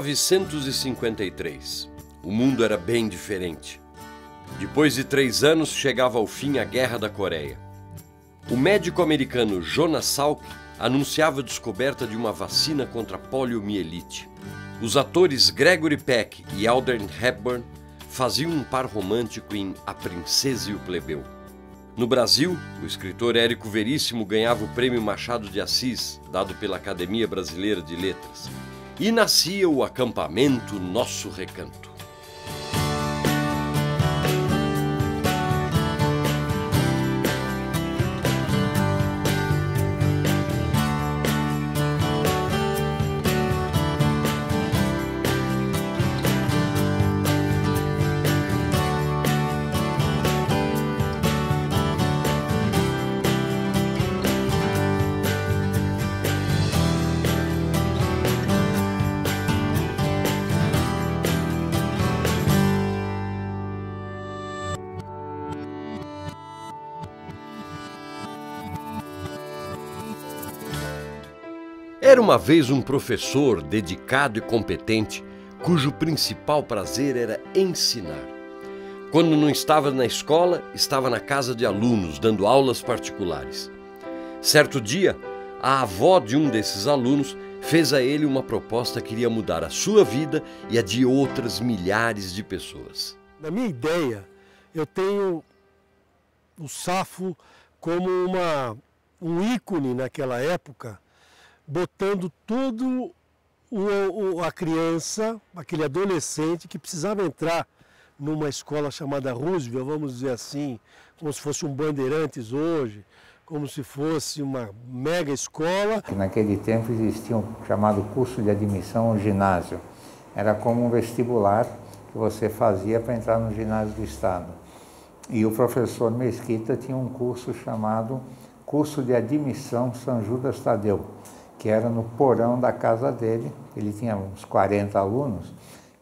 1953. O mundo era bem diferente. Depois de 3 anos, chegava ao fim a Guerra da Coreia. O médico americano Jonas Salk anunciava a descoberta de uma vacina contra a poliomielite. Os atores Gregory Peck e Audrey Hepburn faziam um par romântico em A Princesa e o Plebeu. No Brasil, o escritor Érico Veríssimo ganhava o Prêmio Machado de Assis, dado pela Academia Brasileira de Letras. E nascia o acampamento Nosso Recanto. Era uma vez um professor dedicado e competente, cujo principal prazer era ensinar. Quando não estava na escola, estava na casa de alunos, dando aulas particulares. Certo dia, a avó de um desses alunos fez a ele uma proposta que iria mudar a sua vida e a de outras milhares de pessoas. Na minha ideia, eu tenho o Safo como um ícone naquela época, botando todo a criança, aquele adolescente que precisava entrar numa escola chamada Roosevelt, vamos dizer assim, como se fosse um Bandeirantes hoje, como se fosse uma mega escola. Naquele tempo existia um chamado curso de admissão ao ginásio. Era como um vestibular que você fazia para entrar no ginásio do Estado. E o professor Mesquita tinha um curso chamado Curso de Admissão São Judas Tadeu, que era no porão da casa dele. Ele tinha uns 40 alunos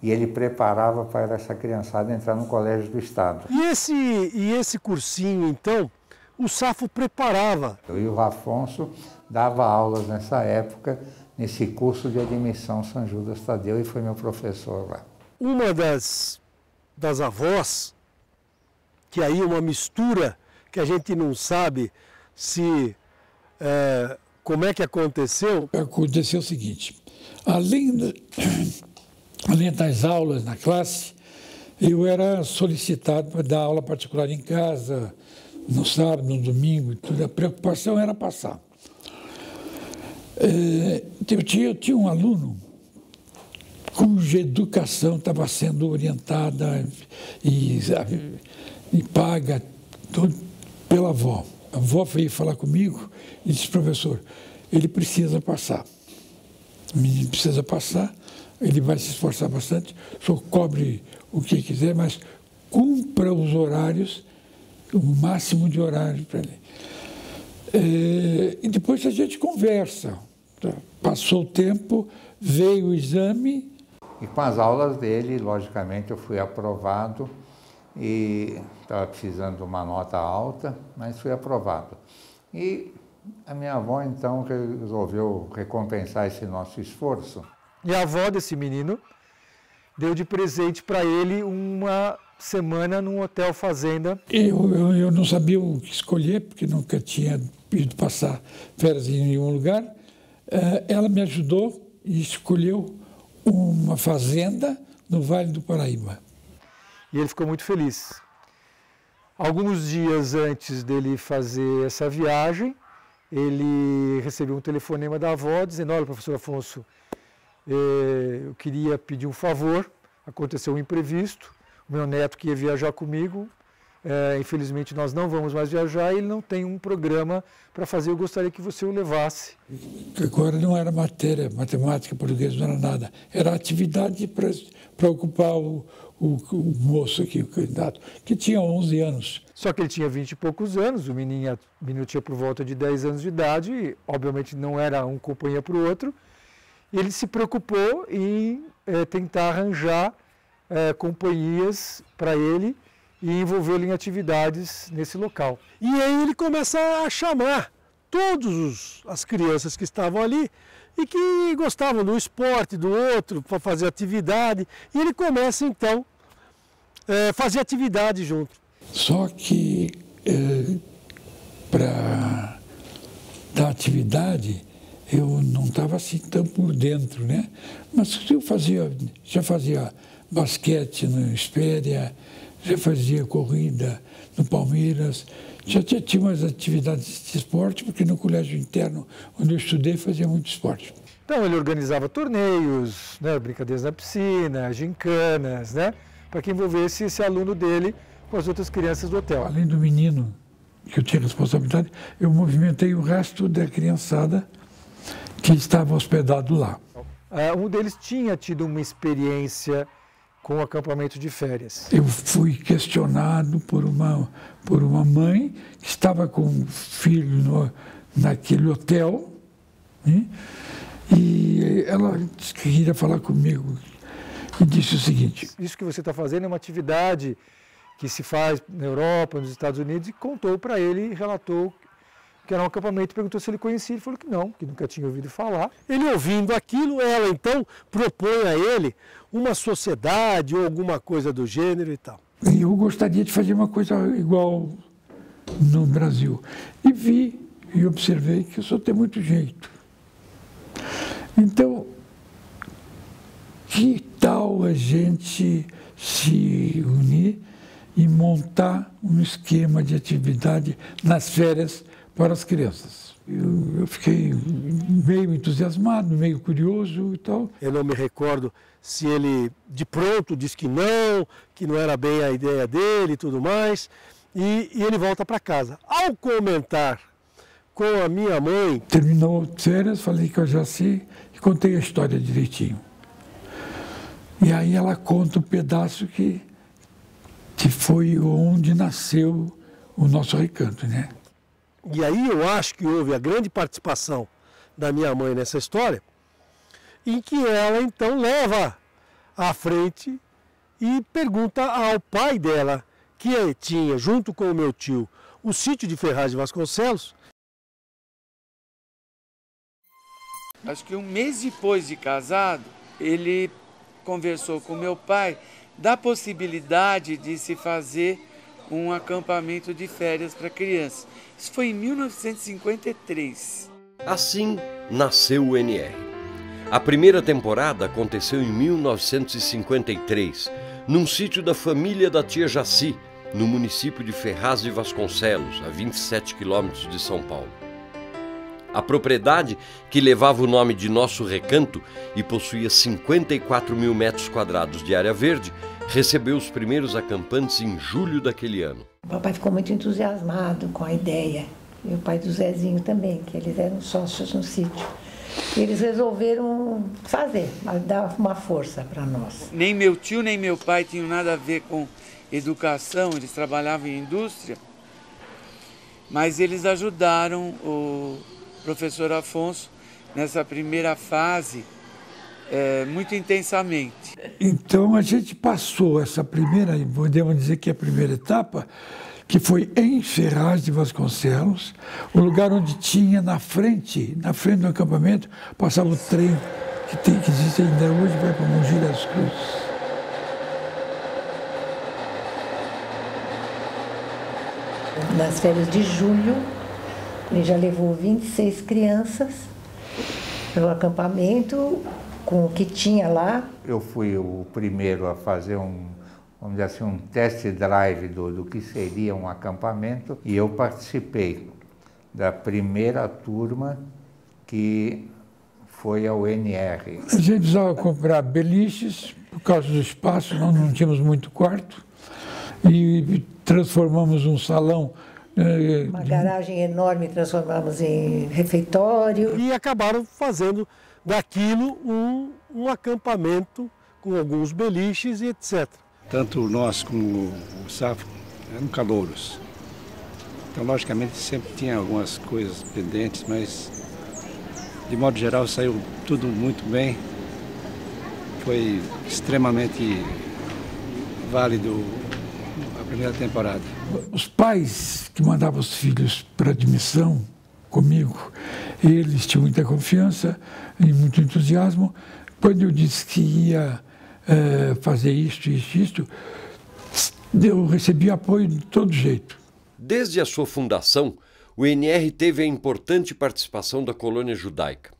e ele preparava para essa criançada entrar no Colégio do Estado. E esse cursinho, então, o Safo preparava. E o Afonso dava aulas nessa época, nesse curso de admissão São Judas Tadeu, e foi meu professor lá. Uma das avós, que aí é uma mistura que a gente não sabe se... como é que aconteceu? Aconteceu o seguinte, além das aulas na classe, eu era solicitado para dar aula particular em casa, no sábado, no domingo, tudo. A preocupação era passar. Eu tinha um aluno cuja educação estava sendo orientada e paga tudo pela avó. A avó veio falar comigo e disse: professor, ele precisa passar. O menino precisa passar, ele vai se esforçar bastante, o senhor cobre o que quiser, mas cumpra os horários, o máximo de horários para ele. E depois a gente conversa. Passou o tempo, veio o exame. E com as aulas dele, logicamente, eu fui aprovado. E estava precisando de uma nota alta, mas fui aprovado. E a minha avó, então, resolveu recompensar esse nosso esforço. E a avó desse menino deu de presente para ele uma semana num hotel fazenda. Eu não sabia o que escolher, porque nunca tinha ido passar férias em nenhum lugar. Ela me ajudou e escolheu uma fazenda no Vale do Paraíba. E ele ficou muito feliz. Alguns dias antes dele fazer essa viagem, ele recebeu um telefonema da avó dizendo: olha, professor Afonso, eu queria pedir um favor, aconteceu um imprevisto, o meu neto que ia viajar comigo, infelizmente nós não vamos mais viajar, e ele não tem um programa para fazer, eu gostaria que você o levasse. Agora não era matéria, matemática, português, não era nada, era atividade para ocupar o moço aqui, o candidato, que tinha 11 anos. Só que ele tinha 20 e poucos anos, o menino tinha por volta de 10 anos de idade, e obviamente não era um companhia para o outro, e ele se preocupou em tentar arranjar companhias para ele e envolvê-lo em atividades nesse local. E aí ele começa a chamar todas as crianças que estavam ali e que gostavam do esporte, do outro, para fazer atividade. E ele começa, então, a fazer atividade junto. Só que para dar atividade, eu não estava assim tão por dentro, né? Mas eu já fazia basquete no Espéria, já fazia corrida no Palmeiras, já tinha umas atividades de esporte, porque no colégio interno, onde eu estudei, fazia muito esporte. Então ele organizava torneios, né, brincadeiras na piscina, gincanas, né, para que envolvesse esse aluno dele com as outras crianças do hotel. Além do menino, que eu tinha responsabilidade, eu movimentei o resto da criançada que estava hospedado lá. Um deles tinha tido uma experiência com o acampamento de férias. Eu fui questionado por uma mãe que estava com um filho naquele hotel, né? E ela disse que queria falar comigo e disse o seguinte: isso que você está fazendo é uma atividade que se faz na Europa, nos Estados Unidos, e contou para ele, relatou que era um acampamento, perguntou se ele conhecia, ele falou que não, que nunca tinha ouvido falar. Ele ouvindo aquilo, ela então propõe a ele uma sociedade ou alguma coisa do gênero e tal. E eu gostaria de fazer uma coisa igual no Brasil. E vi e observei que eu só tenho muito jeito. Então, que tal a gente se unir e montar um esquema de atividade nas férias para as crianças? Eu fiquei meio entusiasmado, meio curioso e tal. Eu não me recordo se ele de pronto disse que não era bem a ideia dele e tudo mais, e ele volta para casa. Ao comentar com a minha mãe... Terminou as férias, falei que eu já sei e contei a história direitinho. E aí ela conta um pedaço que foi onde nasceu o nosso recanto, né? E aí eu acho que houve a grande participação da minha mãe nessa história, em que ela então leva à frente e pergunta ao pai dela, que tinha, junto com o meu tio, o sítio de Ferraz de Vasconcelos. Acho que um mês depois de casado, ele conversou com meu pai da possibilidade de se fazer um acampamento de férias para crianças. Isso foi em 1953. Assim nasceu o NR. A primeira temporada aconteceu em 1953, num sítio da família da tia Jaci, no município de Ferraz de Vasconcelos, a 27 quilômetros de São Paulo. A propriedade, que levava o nome de Nosso Recanto e possuía 54 mil metros quadrados de área verde, recebeu os primeiros acampantes em julho daquele ano. O papai ficou muito entusiasmado com a ideia, e o pai do Zezinho também, que eles eram sócios no sítio. E eles resolveram fazer, dar uma força para nós. Nem meu tio, nem meu pai tinham nada a ver com educação, eles trabalhavam em indústria, mas eles ajudaram o professor Afonso nessa primeira fase muito intensamente. Então a gente passou essa primeira, podemos dizer que é a primeira etapa, que foi em Ferraz de Vasconcelos, o lugar onde tinha na frente do acampamento, passava o trem que existe ainda hoje, vai para Mogi das Cruzes. Nas férias de julho, ele já levou 26 crianças para o acampamento, com o que tinha lá. Eu fui o primeiro a fazer vamos dizer assim, um test drive do que seria um acampamento, e eu participei da primeira turma que foi ao NR. A gente precisava comprar beliches, por causa do espaço, nós não tínhamos muito quarto, e transformamos um salão... Uma garagem enorme, transformamos em refeitório. E acabaram fazendo daquilo um acampamento com alguns beliches e etc. Tanto nós como o Safo eram calouros. Então, logicamente, sempre tinha algumas coisas pendentes, mas, de modo geral, saiu tudo muito bem. Foi extremamente válido a primeira temporada. Os pais que mandavam os filhos para admissão comigo, Eles tinham muita confiança e muito entusiasmo. Quando eu disse que ia fazer isto, eu recebi apoio de todo jeito. Desde a sua fundação, o INR teve a importante participação da colônia judaica.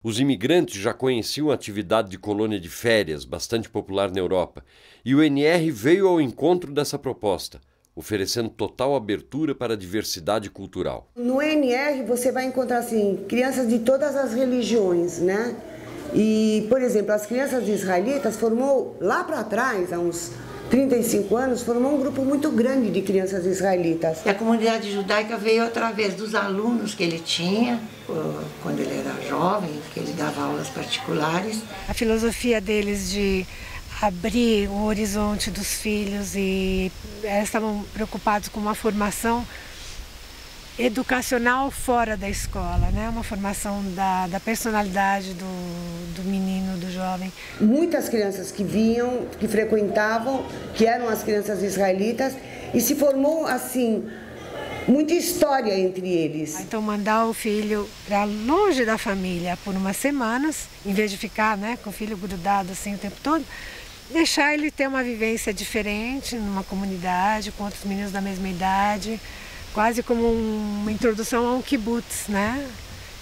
Os imigrantes já conheciam a atividade de colônia de férias, bastante popular na Europa, e o INR veio ao encontro dessa proposta, oferecendo total abertura para a diversidade cultural. No INR você vai encontrar assim, crianças de todas as religiões, né? E, por exemplo, as crianças israelitas formou lá para trás, há uns 35 anos, formou um grupo muito grande de crianças israelitas. A comunidade judaica veio através dos alunos que ele tinha, quando ele era jovem, que ele dava aulas particulares. A filosofia deles de abrir o horizonte dos filhos e estavam preocupados com uma formação educacional fora da escola, né? Uma formação da personalidade do menino, do jovem. Muitas crianças que vinham, que frequentavam, que eram as crianças israelitas, e se formou assim muita história entre eles. Então mandar o filho para longe da família por umas semanas, em vez de ficar, né, com o filho grudado assim o tempo todo, deixar ele ter uma vivência diferente numa comunidade com outros meninos da mesma idade. Quase como uma introdução a um kibbutz, né?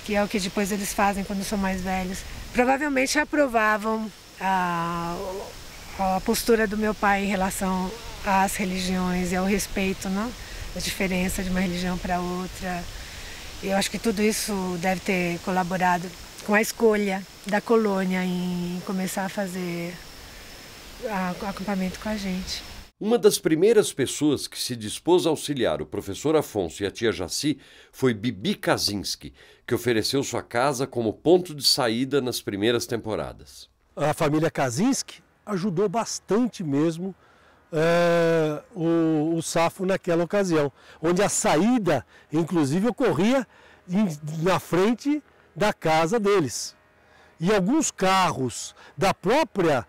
Que é o que depois eles fazem quando são mais velhos. Provavelmente aprovavam a postura do meu pai em relação às religiões e ao respeito, né? A diferença de uma religião para outra. Eu acho que tudo isso deve ter colaborado com a escolha da colônia em começar a fazer acampamento com a gente. Uma das primeiras pessoas que se dispôs a auxiliar o professor Afonso e a tia Jaci foi Bibi Kaczynski, que ofereceu sua casa como ponto de saída nas primeiras temporadas. A família Kaczynski ajudou bastante mesmo o Safo naquela ocasião, onde a saída, inclusive, ocorria na frente da casa deles. E alguns carros da própria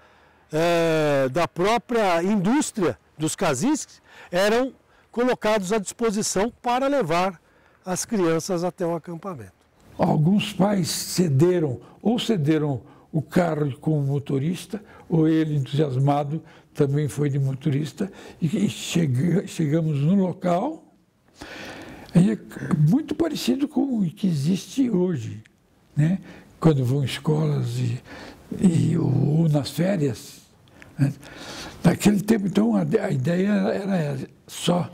indústria dos Kaczynski eram colocados à disposição para levar as crianças até o acampamento. Alguns pais cederam o carro com o motorista, ou ele, entusiasmado, também foi de motorista, e chegamos no local, e é muito parecido com o que existe hoje, né? Quando vão escolas ou nas férias. Naquele tempo, então, a ideia era só,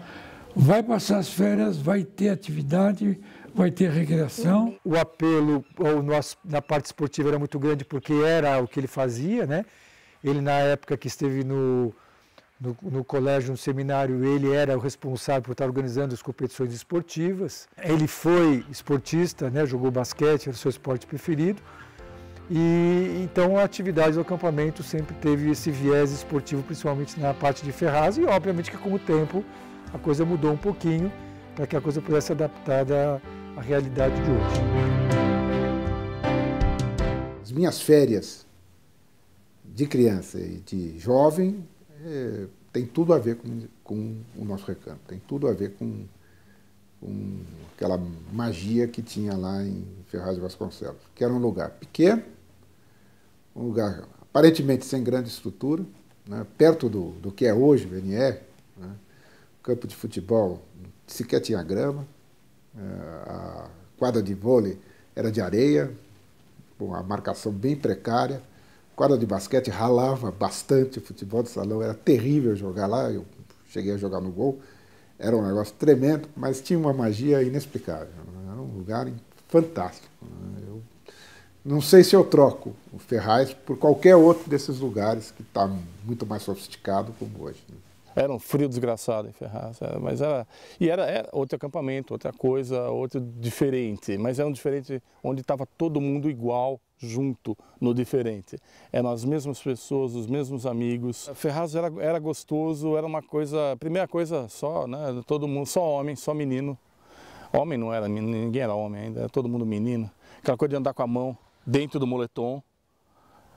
vai passar as férias, vai ter atividade, vai ter recreação. O apelo na parte esportiva era muito grande porque era o que ele fazia, né? Ele, na época que esteve no colégio, no seminário, ele era o responsável por estar organizando as competições esportivas. Ele foi esportista, né? Jogou basquete, era o seu esporte preferido. E então a atividade do acampamento sempre teve esse viés esportivo, principalmente na parte de Ferraz, e obviamente que com o tempo a coisa mudou um pouquinho para que a coisa pudesse ser adaptada à realidade de hoje. As minhas férias de criança e de jovem tem tudo a ver com o nosso recanto, tem tudo a ver com aquela magia que tinha lá em Ferraz de Vasconcelos, que era um lugar pequeno, um lugar aparentemente sem grande estrutura, né, perto do que é hoje o INR, né, campo de futebol sequer tinha grama, a quadra de vôlei era de areia, com a marcação bem precária, quadra de basquete ralava bastante, o futebol de salão era terrível jogar lá, eu cheguei a jogar no gol, era um negócio tremendo, mas tinha uma magia inexplicável, era um lugar fantástico. Eu não sei se eu troco o Ferraz por qualquer outro desses lugares que está muito mais sofisticado como hoje. Era um frio desgraçado em Ferraz, mas era outro acampamento, outra coisa, outro diferente, mas era um diferente onde estava todo mundo igual, junto no diferente. Eram as mesmas pessoas, os mesmos amigos. Ferraz era gostoso, era uma coisa, primeira coisa só, né? Todo mundo, só homem, só menino. Homem não era, ninguém era homem ainda, era todo mundo menino. Aquela coisa de andar com a mão dentro do moletom,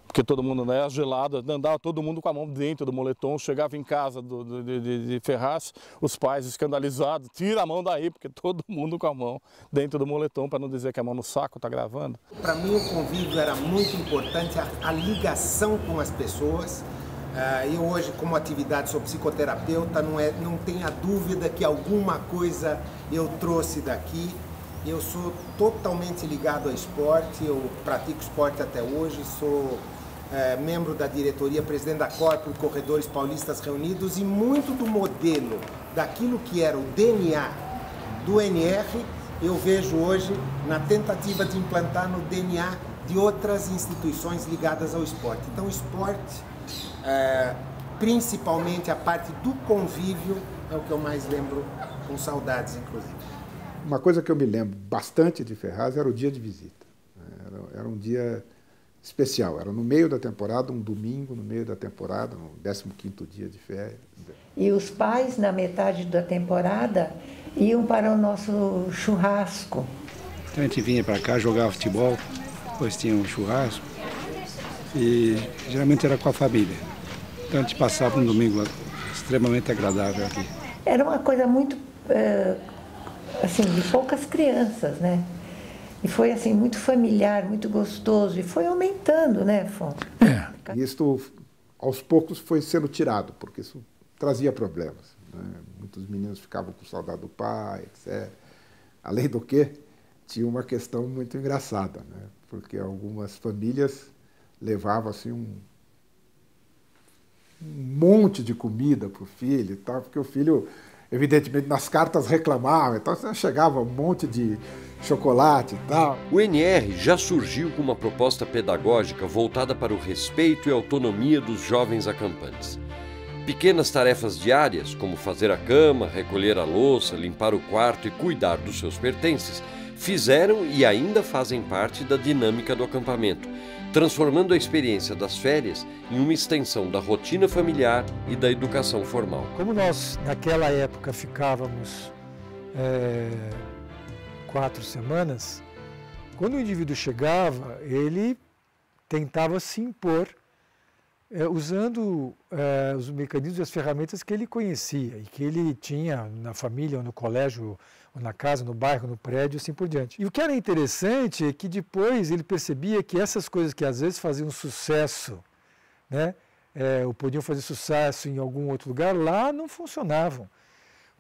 porque todo mundo, né, gelado, andava todo mundo com a mão dentro do moletom, chegava em casa de Ferraz, os pais escandalizados, tira a mão daí, porque todo mundo com a mão dentro do moletom, para não dizer que a mão no saco está gravando. Para mim o convívio era muito importante, a ligação com as pessoas. Eu hoje, como atividade, sou psicoterapeuta, não tenha dúvida que alguma coisa eu trouxe daqui. Eu sou totalmente ligado ao esporte, eu pratico esporte até hoje, sou membro da diretoria, presidente da Corpo e Corredores Paulistas Reunidos, e muito do modelo daquilo que era o DNA do NR, eu vejo hoje na tentativa de implantar no DNA de outras instituições ligadas ao esporte. Então o esporte, principalmente a parte do convívio, é o que eu mais lembro, com saudades inclusive. Uma coisa que eu me lembro bastante de Ferraz era o dia de visita. Era um dia especial, era no meio da temporada, um domingo no meio da temporada, no 15º dia de férias. E os pais, na metade da temporada, iam para o nosso churrasco. Então a gente vinha para cá, jogava futebol, depois tinha um churrasco e geralmente era com a família. Então a gente passava um domingo extremamente agradável aqui. Era uma coisa muito, assim, de poucas crianças, né? E foi assim, muito familiar, muito gostoso, e foi aumentando, né, Fon? E isso, aos poucos, foi sendo tirado, porque isso trazia problemas, né? Muitos meninos ficavam com saudade do pai, etc. Além do que, tinha uma questão muito engraçada, né? Porque algumas famílias levavam assim, um monte de comida para o filho e tal, porque o filho, evidentemente, nas cartas reclamava, então chegava um monte de chocolate e tal. O NR já surgiu com uma proposta pedagógica voltada para o respeito e autonomia dos jovens acampantes. Pequenas tarefas diárias, como fazer a cama, recolher a louça, limpar o quarto e cuidar dos seus pertences, fizeram e ainda fazem parte da dinâmica do acampamento, transformando a experiência das férias em uma extensão da rotina familiar e da educação formal. Como nós, naquela época, ficávamos 4 semanas, quando o indivíduo chegava, ele tentava se impor usando os mecanismos e as ferramentas que ele conhecia e que ele tinha na família, ou no colégio, ou na casa, no bairro, no prédio, assim por diante. E o que era interessante é que depois ele percebia que essas coisas que às vezes faziam sucesso, né, ou podiam fazer sucesso em algum outro lugar, lá não funcionavam.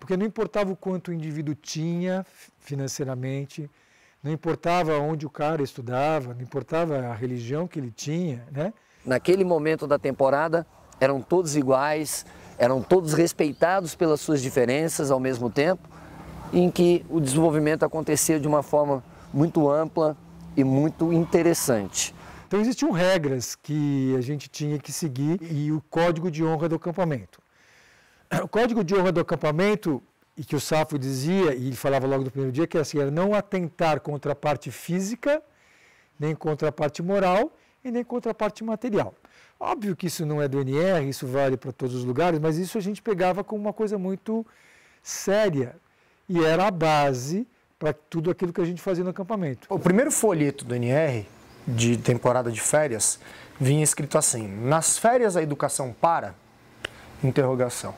Porque não importava o quanto o indivíduo tinha financeiramente, não importava onde o cara estudava, não importava a religião que ele tinha, né? Naquele momento da temporada, eram todos iguais, eram todos respeitados pelas suas diferenças ao mesmo tempo, em que o desenvolvimento acontecia de uma forma muito ampla e muito interessante. Então existiam regras que a gente tinha que seguir e o código de honra do acampamento. O código de honra do acampamento, e que o Safo dizia, e ele falava logo no primeiro dia, que assim, era não atentar contra a parte física, nem contra a parte moral e nem contra a parte material. Óbvio que isso não é do NR, isso vale para todos os lugares, mas isso a gente pegava como uma coisa muito séria e era a base para tudo aquilo que a gente fazia no acampamento. O primeiro folheto do NR, de temporada de férias, vinha escrito assim: nas férias a educação para? Interrogação.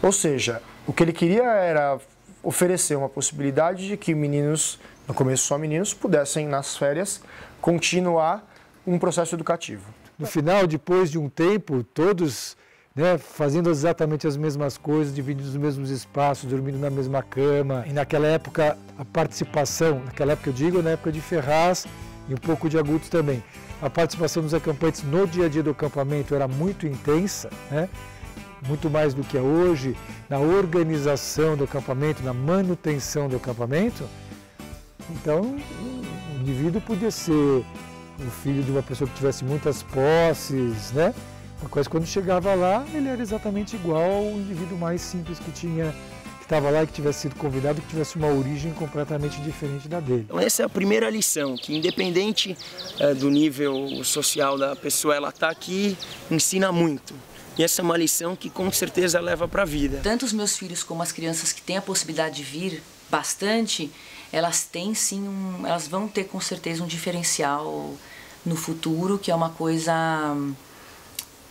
Ou seja, o que ele queria era oferecer uma possibilidade de que meninos, no começo só meninos, pudessem, nas férias, continuar um processo educativo. No final, depois de um tempo, todos, né, fazendo exatamente as mesmas coisas, dividindo os mesmos espaços, dormindo na mesma cama. E naquela época, a participação, naquela época eu digo, na época de Ferraz e um pouco de Agudos também, a participação dos acampantes no dia a dia do acampamento era muito intensa, né? Muito mais do que é hoje, na organização do acampamento, na manutenção do acampamento. Então, o indivíduo podia ser o filho de uma pessoa que tivesse muitas posses, né? Uma coisa, quando chegava lá, ele era exatamente igual ao indivíduo mais simples que estava lá e que tivesse sido convidado, que tivesse uma origem completamente diferente da dele. Então essa é a primeira lição, que independente do nível social da pessoa, ela está aqui, ensina muito. E essa é uma lição que com certeza leva para a vida. Tanto os meus filhos como as crianças que têm a possibilidade de vir bastante, elas têm sim elas vão ter com certeza um diferencial no futuro, que é uma coisa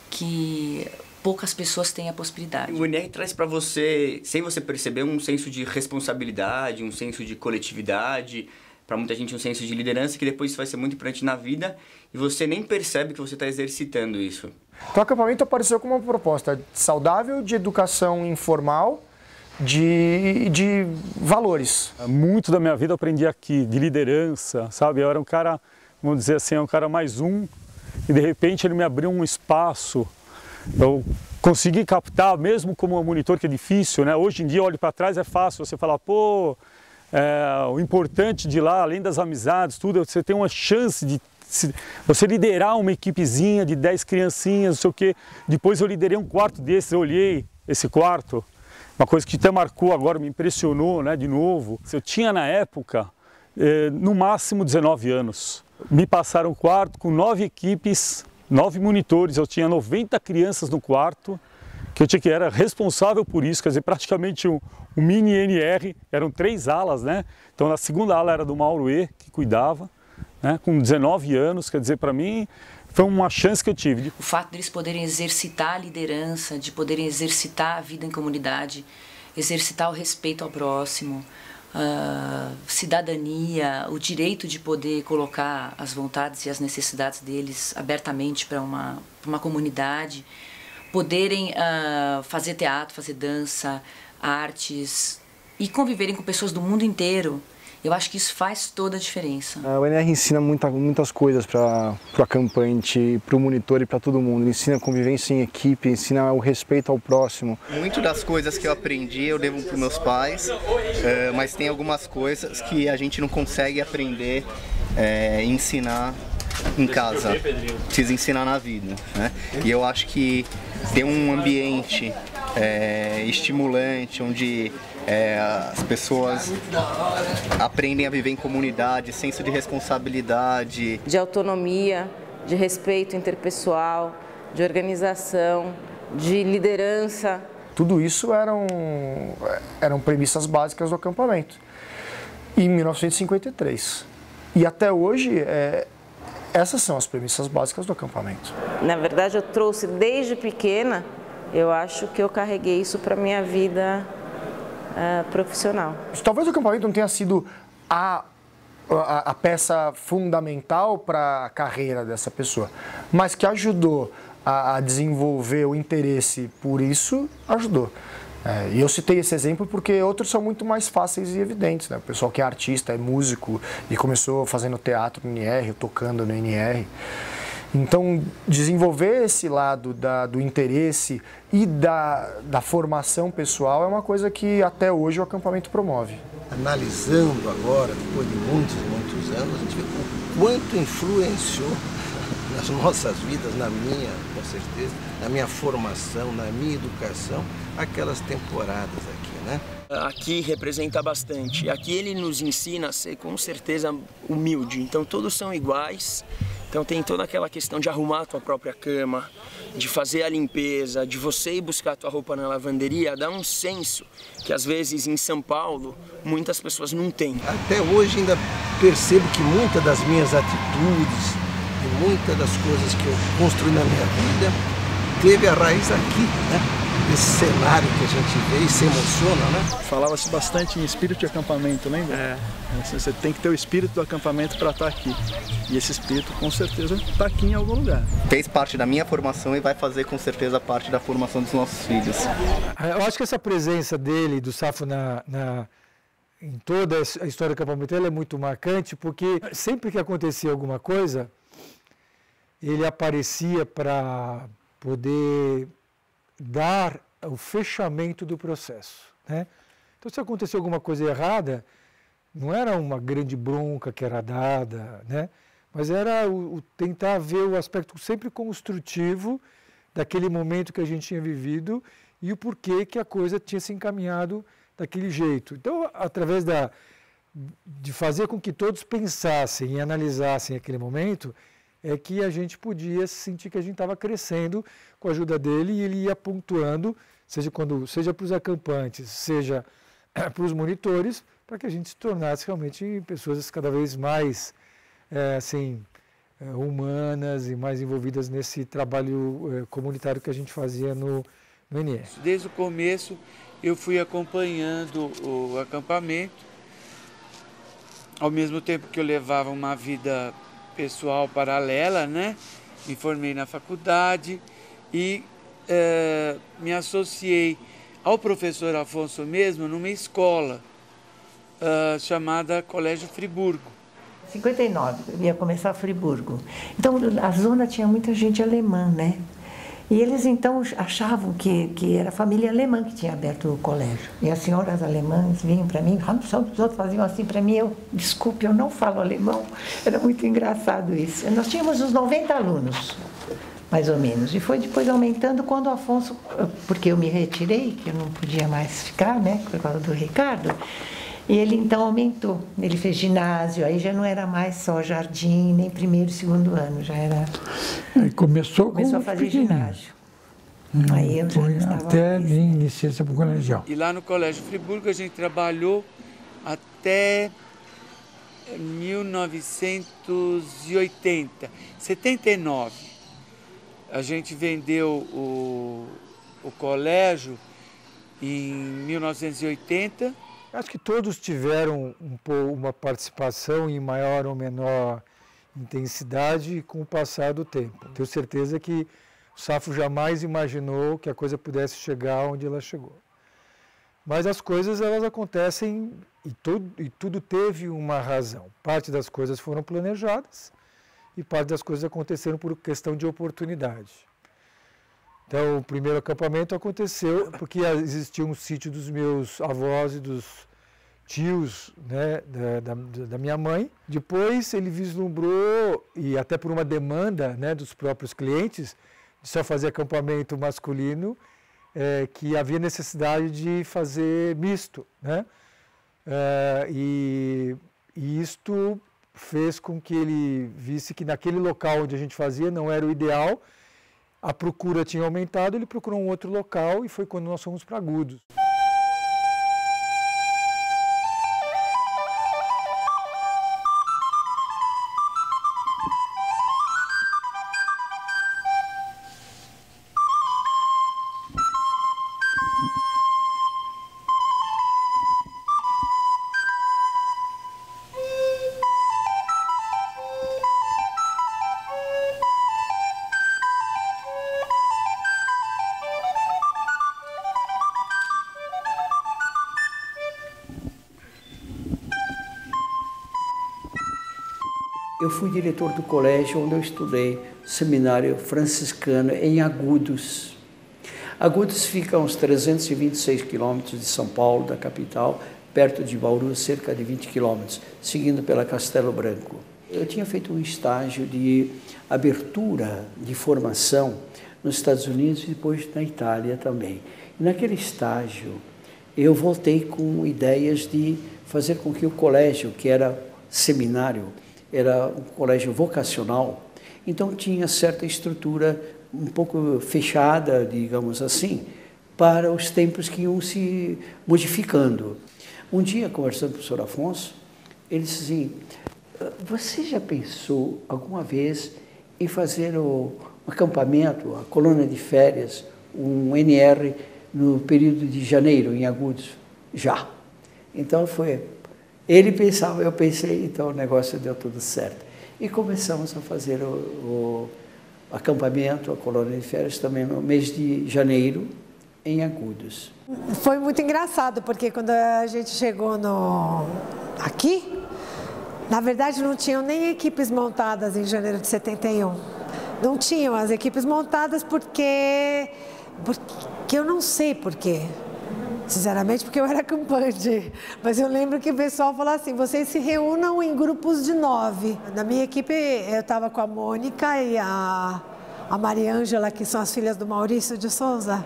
que poucas pessoas têm a possibilidade. O NR traz para você, sem você perceber, um senso de responsabilidade, um senso de coletividade, para muita gente um senso de liderança, que depois vai ser muito importante na vida e você nem percebe que você está exercitando isso. Então o acampamento apareceu como uma proposta saudável de educação informal, de valores. Muito da minha vida eu aprendi aqui, de liderança, sabe? Eu era um cara, vamos dizer assim, um cara mais um, e de repente ele me abriu um espaço. Eu consegui captar, mesmo como monitor, que é difícil, né? Hoje em dia, olho para trás, é fácil você falar, pô, o importante de lá, além das amizades, tudo, você tem uma chance de você liderar uma equipezinha de 10 criancinhas, não sei o quê. Depois eu liderei um quarto desses, eu olhei esse quarto, uma coisa que até marcou agora, me impressionou, né, de novo. Eu tinha na época, no máximo 19 anos. Me passaram um quarto com 9 equipes, 9 monitores, eu tinha 90 crianças no quarto, que era responsável por isso, quer dizer, praticamente um mini NR, eram 3 alas, né? Então na segunda ala era do Mauro E, que cuidava, né? Com 19 anos, quer dizer, para mim foi uma chance que eu tive. O fato deles poderem exercitar a liderança, de poderem exercitar a vida em comunidade, exercitar o respeito ao próximo, cidadania, o direito de poder colocar as vontades e as necessidades deles abertamente para uma comunidade, poderem fazer teatro, fazer dança, artes e conviverem com pessoas do mundo inteiro. Eu acho que isso faz toda a diferença. O NR ensina muitas coisas para o acampante, para o monitor e para todo mundo. Ele ensina convivência em equipe, ensina o respeito ao próximo. Muito das coisas que eu aprendi eu devo para os meus pais, mas tem algumas coisas que a gente não consegue aprender e ensinar em casa, precisa ensinar na vida, né? E eu acho que ter um ambiente estimulante, onde as pessoas aprendem a viver em comunidade, senso de responsabilidade, de autonomia, de respeito interpessoal, de organização, de liderança. Tudo isso eram premissas básicas do acampamento, em 1953. E até hoje, essas são as premissas básicas do acampamento. Na verdade, eu trouxe desde pequena, eu acho que eu carreguei isso para a minha vida profissional. Talvez o acampamento não tenha sido a peça fundamental para a carreira dessa pessoa, mas que ajudou a desenvolver o interesse por isso, ajudou. E eu citei esse exemplo porque outros são muito mais fáceis e evidentes, né? O pessoal que é artista, é músico e começou fazendo teatro no NR, tocando no NR. Então, desenvolver esse lado do interesse e da formação pessoal é uma coisa que até hoje o acampamento promove. Analisando agora, depois de muitos anos, a gente vê o quanto influenciou nas nossas vidas, na minha, com certeza, na minha formação, na minha educação, aquelas temporadas aqui, né? Aqui representa bastante. Aqui ele nos ensina a ser, com certeza, humilde. Então todos são iguais. Então tem toda aquela questão de arrumar a tua própria cama, de fazer a limpeza, de você ir buscar a tua roupa na lavanderia, dá um senso que às vezes em São Paulo muitas pessoas não têm. Até hoje ainda percebo que muitas das minhas atitudes e muitas das coisas que eu construí na minha vida teve a raiz aqui, né? Esse cenário que a gente vê e se emociona, né? Falava-se bastante em espírito de acampamento, lembra? Você tem que ter o espírito do acampamento para estar aqui. E esse espírito, com certeza, está aqui em algum lugar. Fez parte da minha formação e vai fazer, com certeza, parte da formação dos nossos filhos. Eu acho que essa presença dele, do Safo, em toda a história do acampamento, ela é muito marcante, porque sempre que acontecia alguma coisa, ele aparecia para poder dar o fechamento do processo, né? Então, se aconteceu alguma coisa errada, não era uma grande bronca que era dada, né? Mas era o tentar ver o aspecto sempre construtivo daquele momento que a gente tinha vivido e o porquê que a coisa tinha se encaminhado daquele jeito. Então, através de fazer com que todos pensassem e analisassem aquele momento, é que a gente podia sentir que a gente estava crescendo com a ajuda dele e ele ia pontuando, seja para os acampantes, seja para os monitores, para que a gente se tornasse realmente pessoas cada vez mais humanas e mais envolvidas nesse trabalho comunitário que a gente fazia no NR. Desde o começo eu fui acompanhando o acampamento, ao mesmo tempo que eu levava uma vida pessoal paralela, né? Me formei na faculdade e me associei ao professor Afonso mesmo numa escola chamada Colégio Friburgo. 59, eu ia começar Friburgo. Então, a zona tinha muita gente alemã, né? E eles, então, achavam que era a família alemã que tinha aberto o colégio. E as senhoras alemãs vinham para mim, os outros faziam assim para mim, desculpe, eu não falo alemão. Era muito engraçado isso. Nós tínhamos uns 90 alunos, mais ou menos. E foi depois aumentando quando o Afonso, porque eu me retirei, que eu não podia mais ficar, né, por causa do Ricardo. E ele então aumentou, ele fez ginásio, aí já não era mais só jardim, nem primeiro e segundo ano, já era... Começou a fazer ginásio. Aí eu já estava... Até em licença para o colegial. E lá no Colégio Friburgo a gente trabalhou até 1980, 79. A gente vendeu o colégio em 1980. Acho que todos tiveram uma participação em maior ou menor intensidade com o passar do tempo. Tenho certeza que o Safo jamais imaginou que a coisa pudesse chegar onde ela chegou. Mas as coisas, elas acontecem e tudo teve uma razão. Parte das coisas foram planejadas e parte das coisas aconteceram por questão de oportunidade. Então, o primeiro acampamento aconteceu porque existia um sítio dos meus avós e dos tios, né, da minha mãe. Depois ele vislumbrou, e até por uma demanda, né, dos próprios clientes, de só fazer acampamento masculino, que havia necessidade de fazer misto, né? E isto fez com que ele visse que naquele local onde a gente fazia não era o ideal. A procura tinha aumentado, ele procurou um outro local e foi quando nós fomos para Agudos. Eu fui diretor do colégio onde eu estudei, seminário franciscano em Agudos. Agudos fica a uns 326 quilômetros de São Paulo, da capital, perto de Bauru, cerca de 20 quilômetros, seguindo pela Castelo Branco. Eu tinha feito um estágio de abertura de formação nos Estados Unidos e depois na Itália também. E naquele estágio, eu voltei com ideias de fazer com que o colégio, que era seminário, era um colégio vocacional, então tinha certa estrutura um pouco fechada, digamos assim, para os tempos que iam se modificando. Um dia, conversando com o professor Afonso, ele disse assim, você já pensou alguma vez em fazer um acampamento, a colônia de férias, um NR, no período de janeiro, em Agudos? Já. Então foi... Ele pensava, eu pensei, então o negócio deu tudo certo. E começamos a fazer o acampamento, a colônia de férias, também no mês de janeiro, em Agudos. Foi muito engraçado, porque quando a gente chegou aqui, na verdade não tinham nem equipes montadas em janeiro de 71. Não tinham as equipes montadas porque eu não sei por quê. Sinceramente, porque eu era acampante, mas eu lembro que o pessoal falou assim, vocês se reúnam em grupos de 9. Na minha equipe, eu estava com a Mônica e a Mariângela, que são as filhas do Maurício de Souza.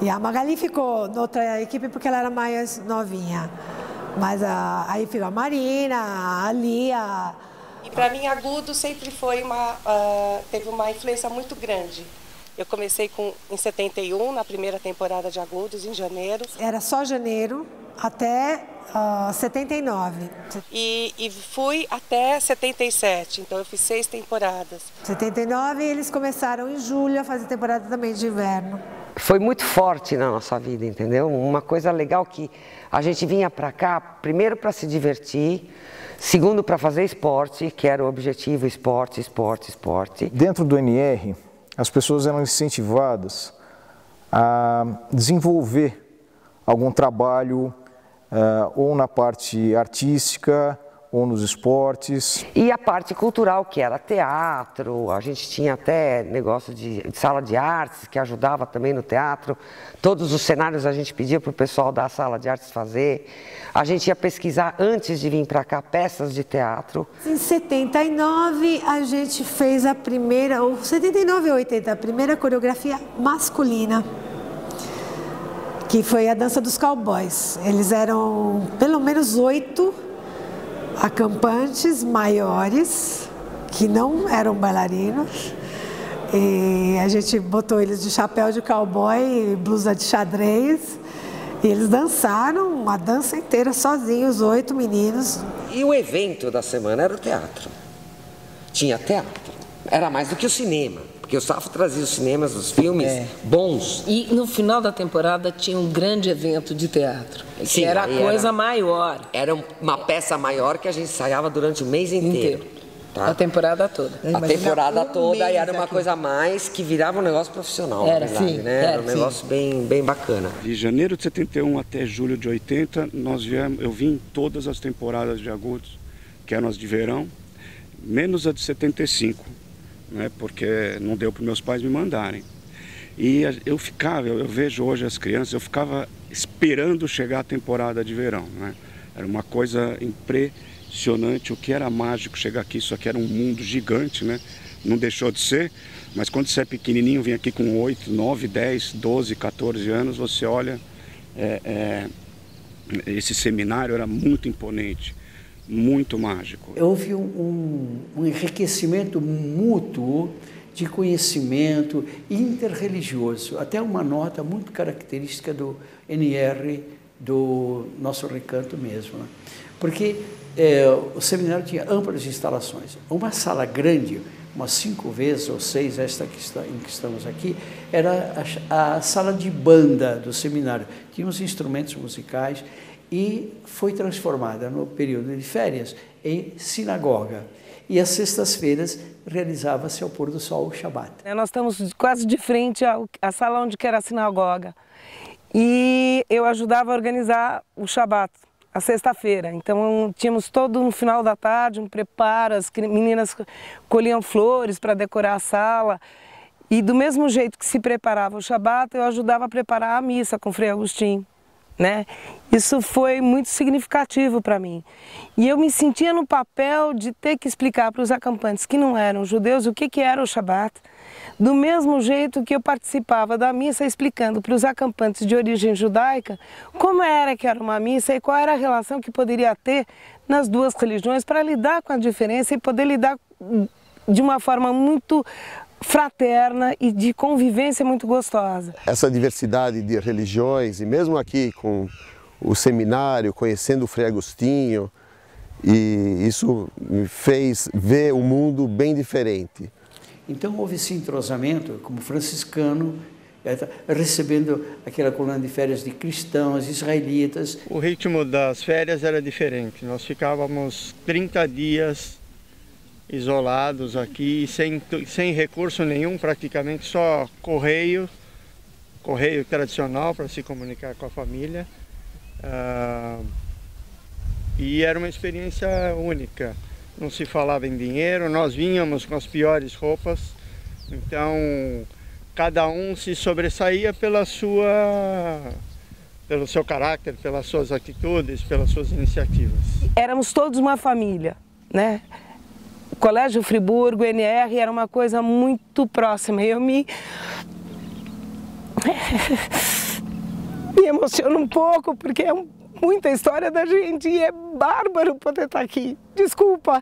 E a Magali ficou noutra equipe porque ela era mais novinha. Mas aí ficou a Marina, a Lia. E para mim, Agudos sempre foi teve uma influência muito grande. Eu comecei em 71, na primeira temporada de Agudos, em janeiro. Era só janeiro até 79. E fui até 77, então eu fiz 6 temporadas. 79 eles começaram em julho a fazer temporada também de inverno. Foi muito forte na nossa vida, entendeu? Uma coisa legal que a gente vinha para cá, primeiro para se divertir, segundo para fazer esporte, que era o objetivo, esporte, esporte, esporte. Dentro do NR, as pessoas eram incentivadas a desenvolver algum trabalho ou na parte artística ou nos esportes. E a parte cultural, que era teatro, a gente tinha até negócio de sala de artes, que ajudava também no teatro. Todos os cenários a gente pedia para o pessoal da sala de artes fazer. A gente ia pesquisar, antes de vir para cá, peças de teatro. Em 79, a gente fez a primeira, ou 79 ou 80, a primeira coreografia masculina, que foi a dança dos cowboys. Eles eram pelo menos 8 acampantes maiores, que não eram bailarinos. E a gente botou eles de chapéu de cowboy e blusa de xadrez. E eles dançaram a dança inteira sozinhos, 8 meninos. E o evento da semana era o teatro. Tinha teatro. Era mais do que o cinema. Porque o Safo trazia os cinemas, os filmes bons. E no final da temporada tinha um grande evento de teatro. Sim, que era a coisa maior. Era uma peça maior que a gente ensaiava durante o mês inteiro. Tá? A temporada toda. A temporada toda, e era uma coisa a mais que virava um negócio profissional. Era, verdade, sim. Né? Era um negócio bem bacana. De janeiro de 71 até julho de 80, eu vim em todas as temporadas de Agudos, que eram as de verão, menos a de 75. Né, porque não deu para meus pais me mandarem. E eu vejo hoje as crianças, eu ficava esperando chegar a temporada de verão. Né? Era uma coisa impressionante, o que era mágico chegar aqui, isso aqui era um mundo gigante, né? Não deixou de ser, mas quando você é pequenininho, vem aqui com 8, 9, 10, 12, 14 anos, você olha, esse seminário era muito imponente. Muito mágico. Houve um enriquecimento mútuo de conhecimento interreligioso, até uma nota muito característica do NR, do nosso recanto mesmo. Né? Porque o seminário tinha amplas instalações. Uma sala grande, umas 5 vezes ou 6, esta em que estamos aqui, era a sala de banda do seminário. Tinha os instrumentos musicais, e foi transformada no período de férias em sinagoga. E às sextas-feiras realizava-se ao pôr do sol o Shabat. Nós estamos quase de frente à sala onde era a sinagoga. E eu ajudava a organizar o Shabat, a sexta-feira. Então tínhamos todo no final da tarde um preparo, as meninas colhiam flores para decorar a sala. E do mesmo jeito que se preparava o Shabat, eu ajudava a preparar a missa com o Frei Agostinho. Né? Isso foi muito significativo para mim. E eu me sentia no papel de ter que explicar para os acampantes que não eram judeus o que era o Shabat, do mesmo jeito que eu participava da missa explicando para os acampantes de origem judaica como era que era uma missa e qual era a relação que poderia ter nas duas religiões para lidar com a diferença e poder lidar de uma forma muito fraterna e de convivência muito gostosa. Essa diversidade de religiões, e mesmo aqui com o seminário, conhecendo o Frei Agostinho, e isso me fez ver o mundo bem diferente. Então houve esse entrosamento, como franciscano, recebendo aquela colônia de férias de cristãos, israelitas. O ritmo das férias era diferente, nós ficávamos 30 dias isolados aqui, sem recurso nenhum, praticamente só correio tradicional para se comunicar com a família. E era uma experiência única, não se falava em dinheiro, nós vínhamos com as piores roupas, então cada um se sobressaía pelo seu caráter, pelas suas atitudes, pelas suas iniciativas. Éramos todos uma família, né? O Colégio Friburgo, o NR, era uma coisa muito próxima. Eu me emociono um pouco, porque é muita história da gente e é bárbaro poder estar aqui. Desculpa.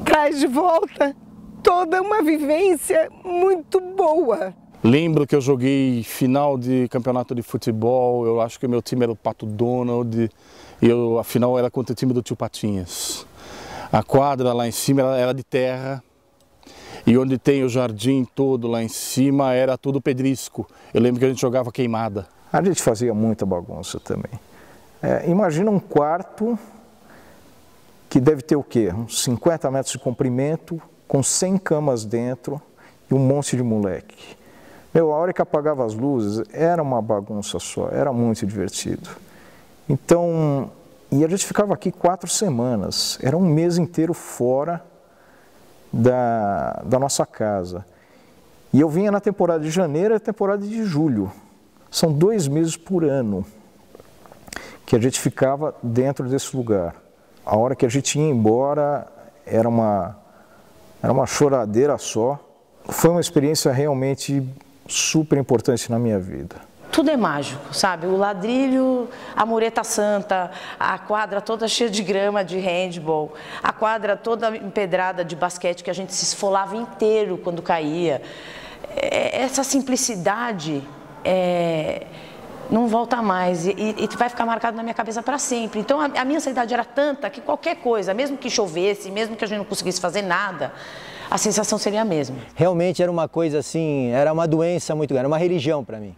Traz de volta toda uma vivência muito boa. Lembro que eu joguei final de campeonato de futebol, eu acho que o meu time era o Pato Donald, e a final era contra o time do Tio Patinhas. A quadra lá em cima era de terra, e onde tem o jardim todo lá em cima era tudo pedrisco. Eu lembro que a gente jogava queimada. A gente fazia muita bagunça também. Imagina um quarto que deve ter o quê? Uns 50 metros de comprimento, com 100 camas dentro e um monte de moleque. A hora que apagava as luzes, era uma bagunça só, era muito divertido. Então, e a gente ficava aqui 4 semanas, era um mês inteiro fora da nossa casa. E eu vinha na temporada de janeiro e na temporada de julho. São 2 meses por ano que a gente ficava dentro desse lugar. A hora que a gente ia embora, era uma choradeira só. Foi uma experiência realmente super importante na minha vida. Tudo é mágico, sabe? O ladrilho, a mureta santa, a quadra toda cheia de grama de handball, a quadra toda empedrada de basquete que a gente se esfolava inteiro quando caía. Essa simplicidade não volta mais e vai ficar marcado na minha cabeça para sempre. Então a minha ansiedade era tanta que qualquer coisa, mesmo que chovesse, mesmo que a gente não conseguisse fazer nada, a sensação seria a mesma. Realmente era uma coisa assim, era uma doença muito grande, era uma religião para mim.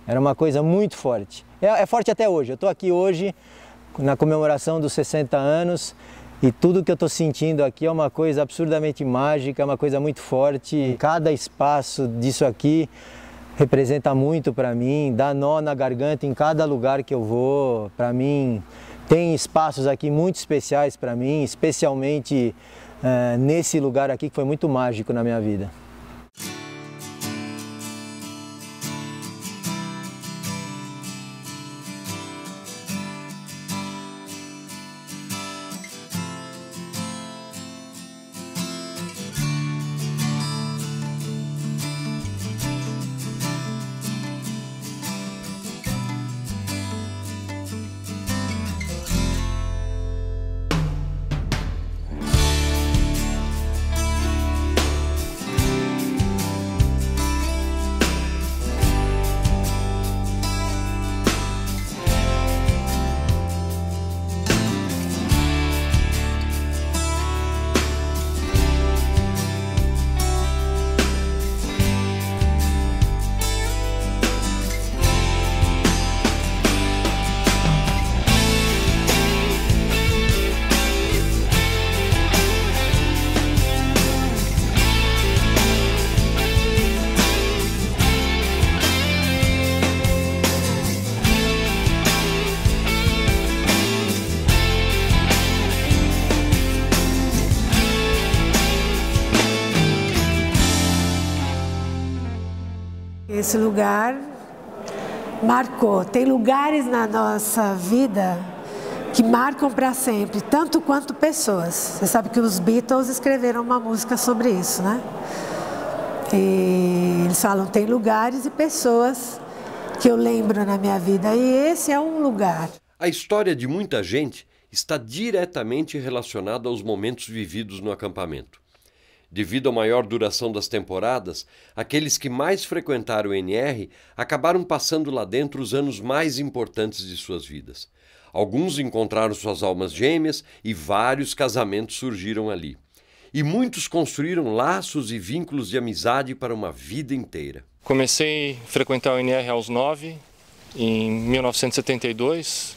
Era uma coisa muito forte. É forte até hoje. Eu estou aqui hoje na comemoração dos 60 anos e tudo que eu estou sentindo aqui é uma coisa absurdamente mágica, uma coisa muito forte. Cada espaço disso aqui representa muito para mim, dá nó na garganta em cada lugar que eu vou. Para mim, tem espaços aqui muito especiais para mim, especialmente nesse lugar aqui que foi muito mágico na minha vida. Esse lugar marcou. Tem lugares na nossa vida que marcam para sempre, tanto quanto pessoas. Você sabe que os Beatles escreveram uma música sobre isso, né? E eles falam, tem lugares e pessoas que eu lembro na minha vida, e esse é um lugar. A história de muita gente está diretamente relacionada aos momentos vividos no acampamento. Devido à maior duração das temporadas, aqueles que mais frequentaram o NR acabaram passando lá dentro os anos mais importantes de suas vidas. Alguns encontraram suas almas gêmeas e vários casamentos surgiram ali. E muitos construíram laços e vínculos de amizade para uma vida inteira. Comecei a frequentar o NR aos 9, em 1972,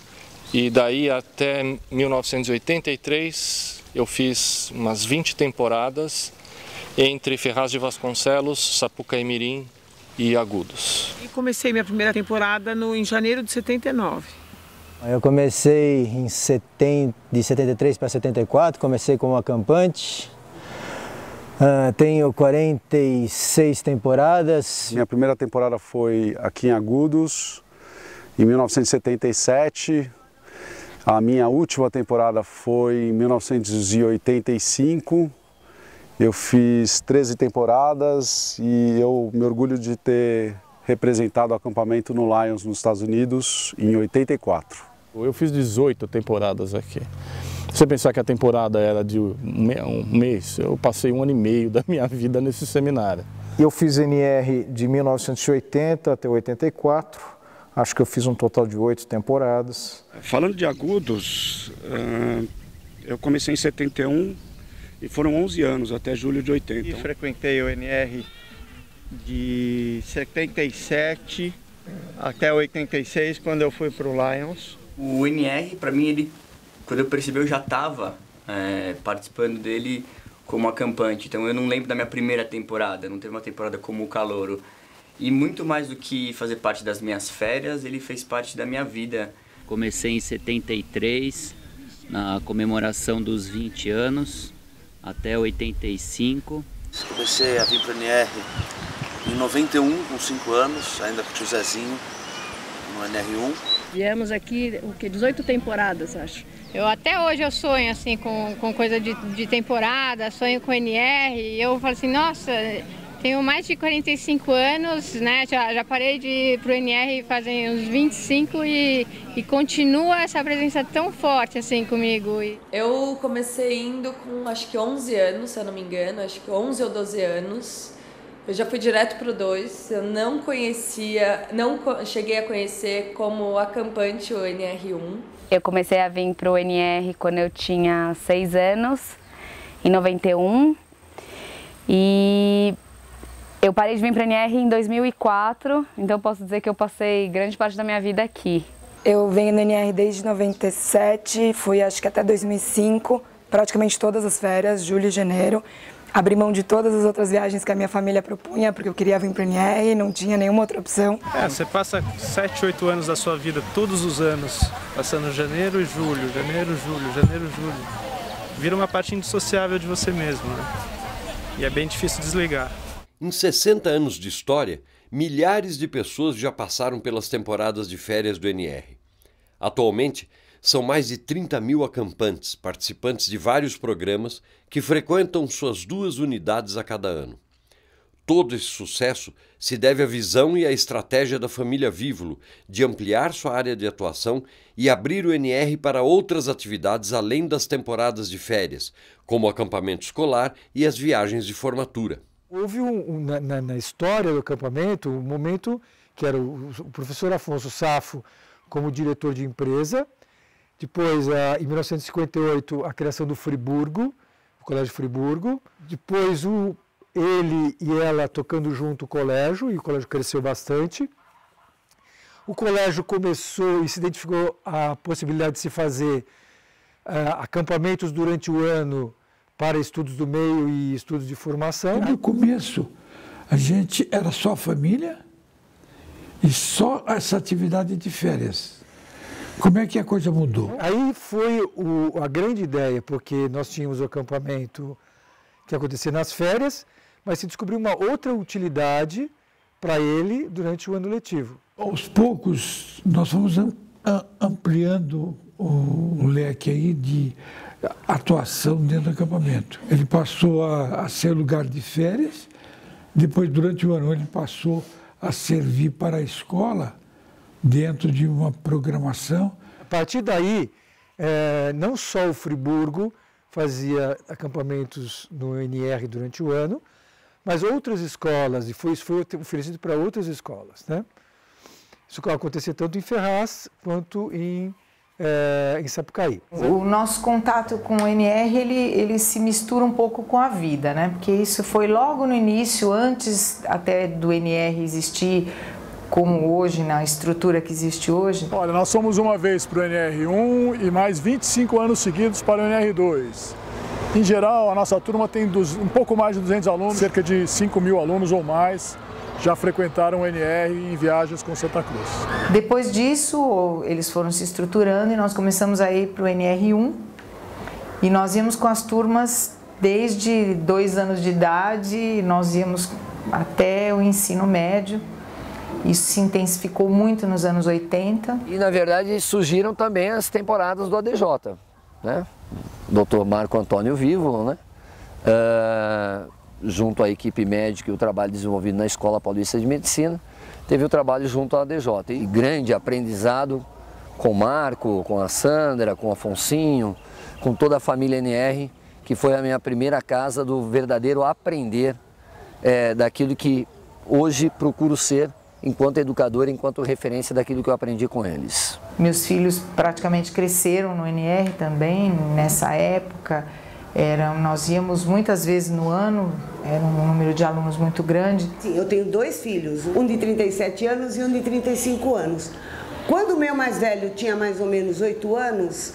e daí até 1983 eu fiz umas 20 temporadas entre Ferraz de Vasconcelos, Sapucaí-Mirim e Agudos. E comecei minha primeira temporada em janeiro de 79. Eu comecei de 73 para 74, comecei como acampante. Tenho 46 temporadas. Minha primeira temporada foi aqui em Agudos, em 1977. A minha última temporada foi em 1985. Eu fiz 13 temporadas e eu me orgulho de ter representado o acampamento no Lions, nos Estados Unidos, em 84. Eu fiz 18 temporadas aqui. você pensar que a temporada era de um mês, eu passei 1 ano e meio da minha vida nesse seminário. Eu fiz NR de 1980 até 84, acho que eu fiz um total de 8 temporadas. Falando de Agudos, eu comecei em 71 e foram 11 anos, até julho de 80. E frequentei o NR de 77 até 86, quando eu fui para o Lions. O NR, para mim, quando eu percebi, eu já estava participando dele como acampante. Então eu não lembro da minha primeira temporada, não teve uma temporada como o Calouro. E muito mais do que fazer parte das minhas férias, ele fez parte da minha vida. Comecei em 73, na comemoração dos 20 anos, até 85. Comecei a vir para o NR em 91, com 5 anos, ainda com o tio Zezinho, no NR1. Viemos aqui, 18 temporadas, acho. Até hoje eu sonho assim com coisa de temporada, sonho com NR, e eu falo assim, nossa, tenho mais de 45 anos, né? Já parei de ir pro NR fazem uns 25 e continua essa presença tão forte assim comigo. Eu comecei indo com acho que 11 anos, se eu não me engano, acho que 11 ou 12 anos. Eu já fui direto pro 2, eu não conhecia, não cheguei a conhecer como acampante o NR1. Eu comecei a vir para o NR quando eu tinha 6 anos, em 91, e eu parei de vir para o NR em 2004, então posso dizer que eu passei grande parte da minha vida aqui. Eu venho no NR desde 97, fui acho que até 2005, praticamente todas as férias, julho e janeiro. Abri mão de todas as outras viagens que a minha família propunha, porque eu queria vir para o NR, não tinha nenhuma outra opção. Você passa 7, 8 anos da sua vida, todos os anos, passando janeiro e julho, janeiro, julho, janeiro, julho. Vira uma parte indissociável de você mesmo, né? E é bem difícil desligar. Em 60 anos de história, milhares de pessoas já passaram pelas temporadas de férias do NR. Atualmente, são mais de 30 mil acampantes, participantes de vários programas, que frequentam suas 2 unidades a cada ano. Todo esse sucesso se deve à visão e à estratégia da família Vívolo de ampliar sua área de atuação e abrir o NR para outras atividades além das temporadas de férias, como o acampamento escolar e as viagens de formatura. Houve na história do acampamento um momento que era o professor Afonso Safo como diretor de empresa. Depois, em 1958, a criação do Friburgo, o Colégio Friburgo. Depois, ele e ela tocando junto o colégio, e o colégio cresceu bastante. O colégio começou e se identificou a possibilidade de se fazer acampamentos durante o ano para estudos do meio e estudos de formação. No começo, a gente era só família e só essa atividade de férias. Como é que a coisa mudou? Aí foi a grande ideia, porque nós tínhamos o acampamento que acontecia nas férias, mas se descobriu uma outra utilidade para ele durante o ano letivo. Aos poucos, nós fomos ampliando o leque aí de atuação dentro do acampamento. Ele passou a ser lugar de férias, depois, durante o ano, ele passou a servir para a escola, dentro de uma programação. A partir daí, não só o Friburgo fazia acampamentos no NR durante o ano, mas outras escolas, e isso foi oferecido para outras escolas, né? Isso acontecia tanto em Ferraz quanto em Sapucaí. O nosso contato com o NR, ele se mistura um pouco com a vida, né? Porque isso foi logo no início, antes até do NR existir como hoje, na estrutura que existe hoje. Olha, nós somos uma vez para o NR1 e mais 25 anos seguidos para o NR2. Em geral, a nossa turma tem um pouco mais de 200 alunos, cerca de 5 mil alunos ou mais já frequentaram o NR em viagens com Santa Cruz. Depois disso, eles foram se estruturando e nós começamos a ir para o NR1 e nós íamos com as turmas desde 2 anos de idade, nós íamos até o ensino médio. Isso se intensificou muito nos anos 80. E, na verdade, surgiram também as temporadas do ADJ, né? Dr. Marco Antônio Vívolo, né? Junto à equipe médica e o trabalho desenvolvido na Escola Paulista de Medicina, teve o trabalho junto à ADJ. E grande aprendizado com o Marco, com a Sandra, com o Afonsinho, com toda a família NR, que foi a minha primeira casa do verdadeiro aprender daquilo que hoje procuro ser enquanto educador, enquanto referência daquilo que eu aprendi com eles. Meus filhos praticamente cresceram no NR também, nessa época. Nós íamos muitas vezes no ano, era um número de alunos muito grande. Sim, eu tenho 2 filhos, um de 37 anos e um de 35 anos. Quando o meu mais velho tinha mais ou menos 8 anos,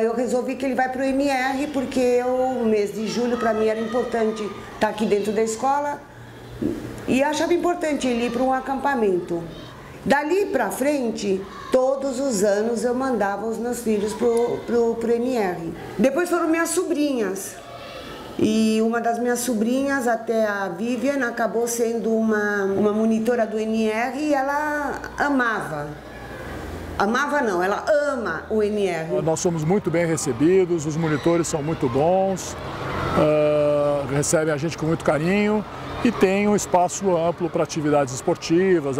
eu resolvi que ele vai para o NR, porque o mês de julho para mim era importante estar aqui dentro da escola e eu achava importante ele ir para um acampamento. Dali para frente, todos os anos eu mandava os meus filhos pro NR. Depois foram minhas sobrinhas. E uma das minhas sobrinhas, até a Vivian, acabou sendo uma monitora do NR e ela amava. Amava não, ela ama o NR. Nós somos muito bem recebidos, os monitores são muito bons, recebem a gente com muito carinho. E tem um espaço amplo para atividades esportivas,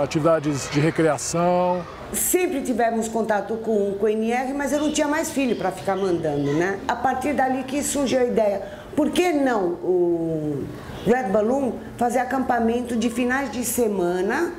atividades de recreação. Sempre tivemos contato com o NR, mas eu não tinha mais filho para ficar mandando, né? A partir dali que surgiu a ideia, por que não o Red Balloon fazer acampamento de finais de semana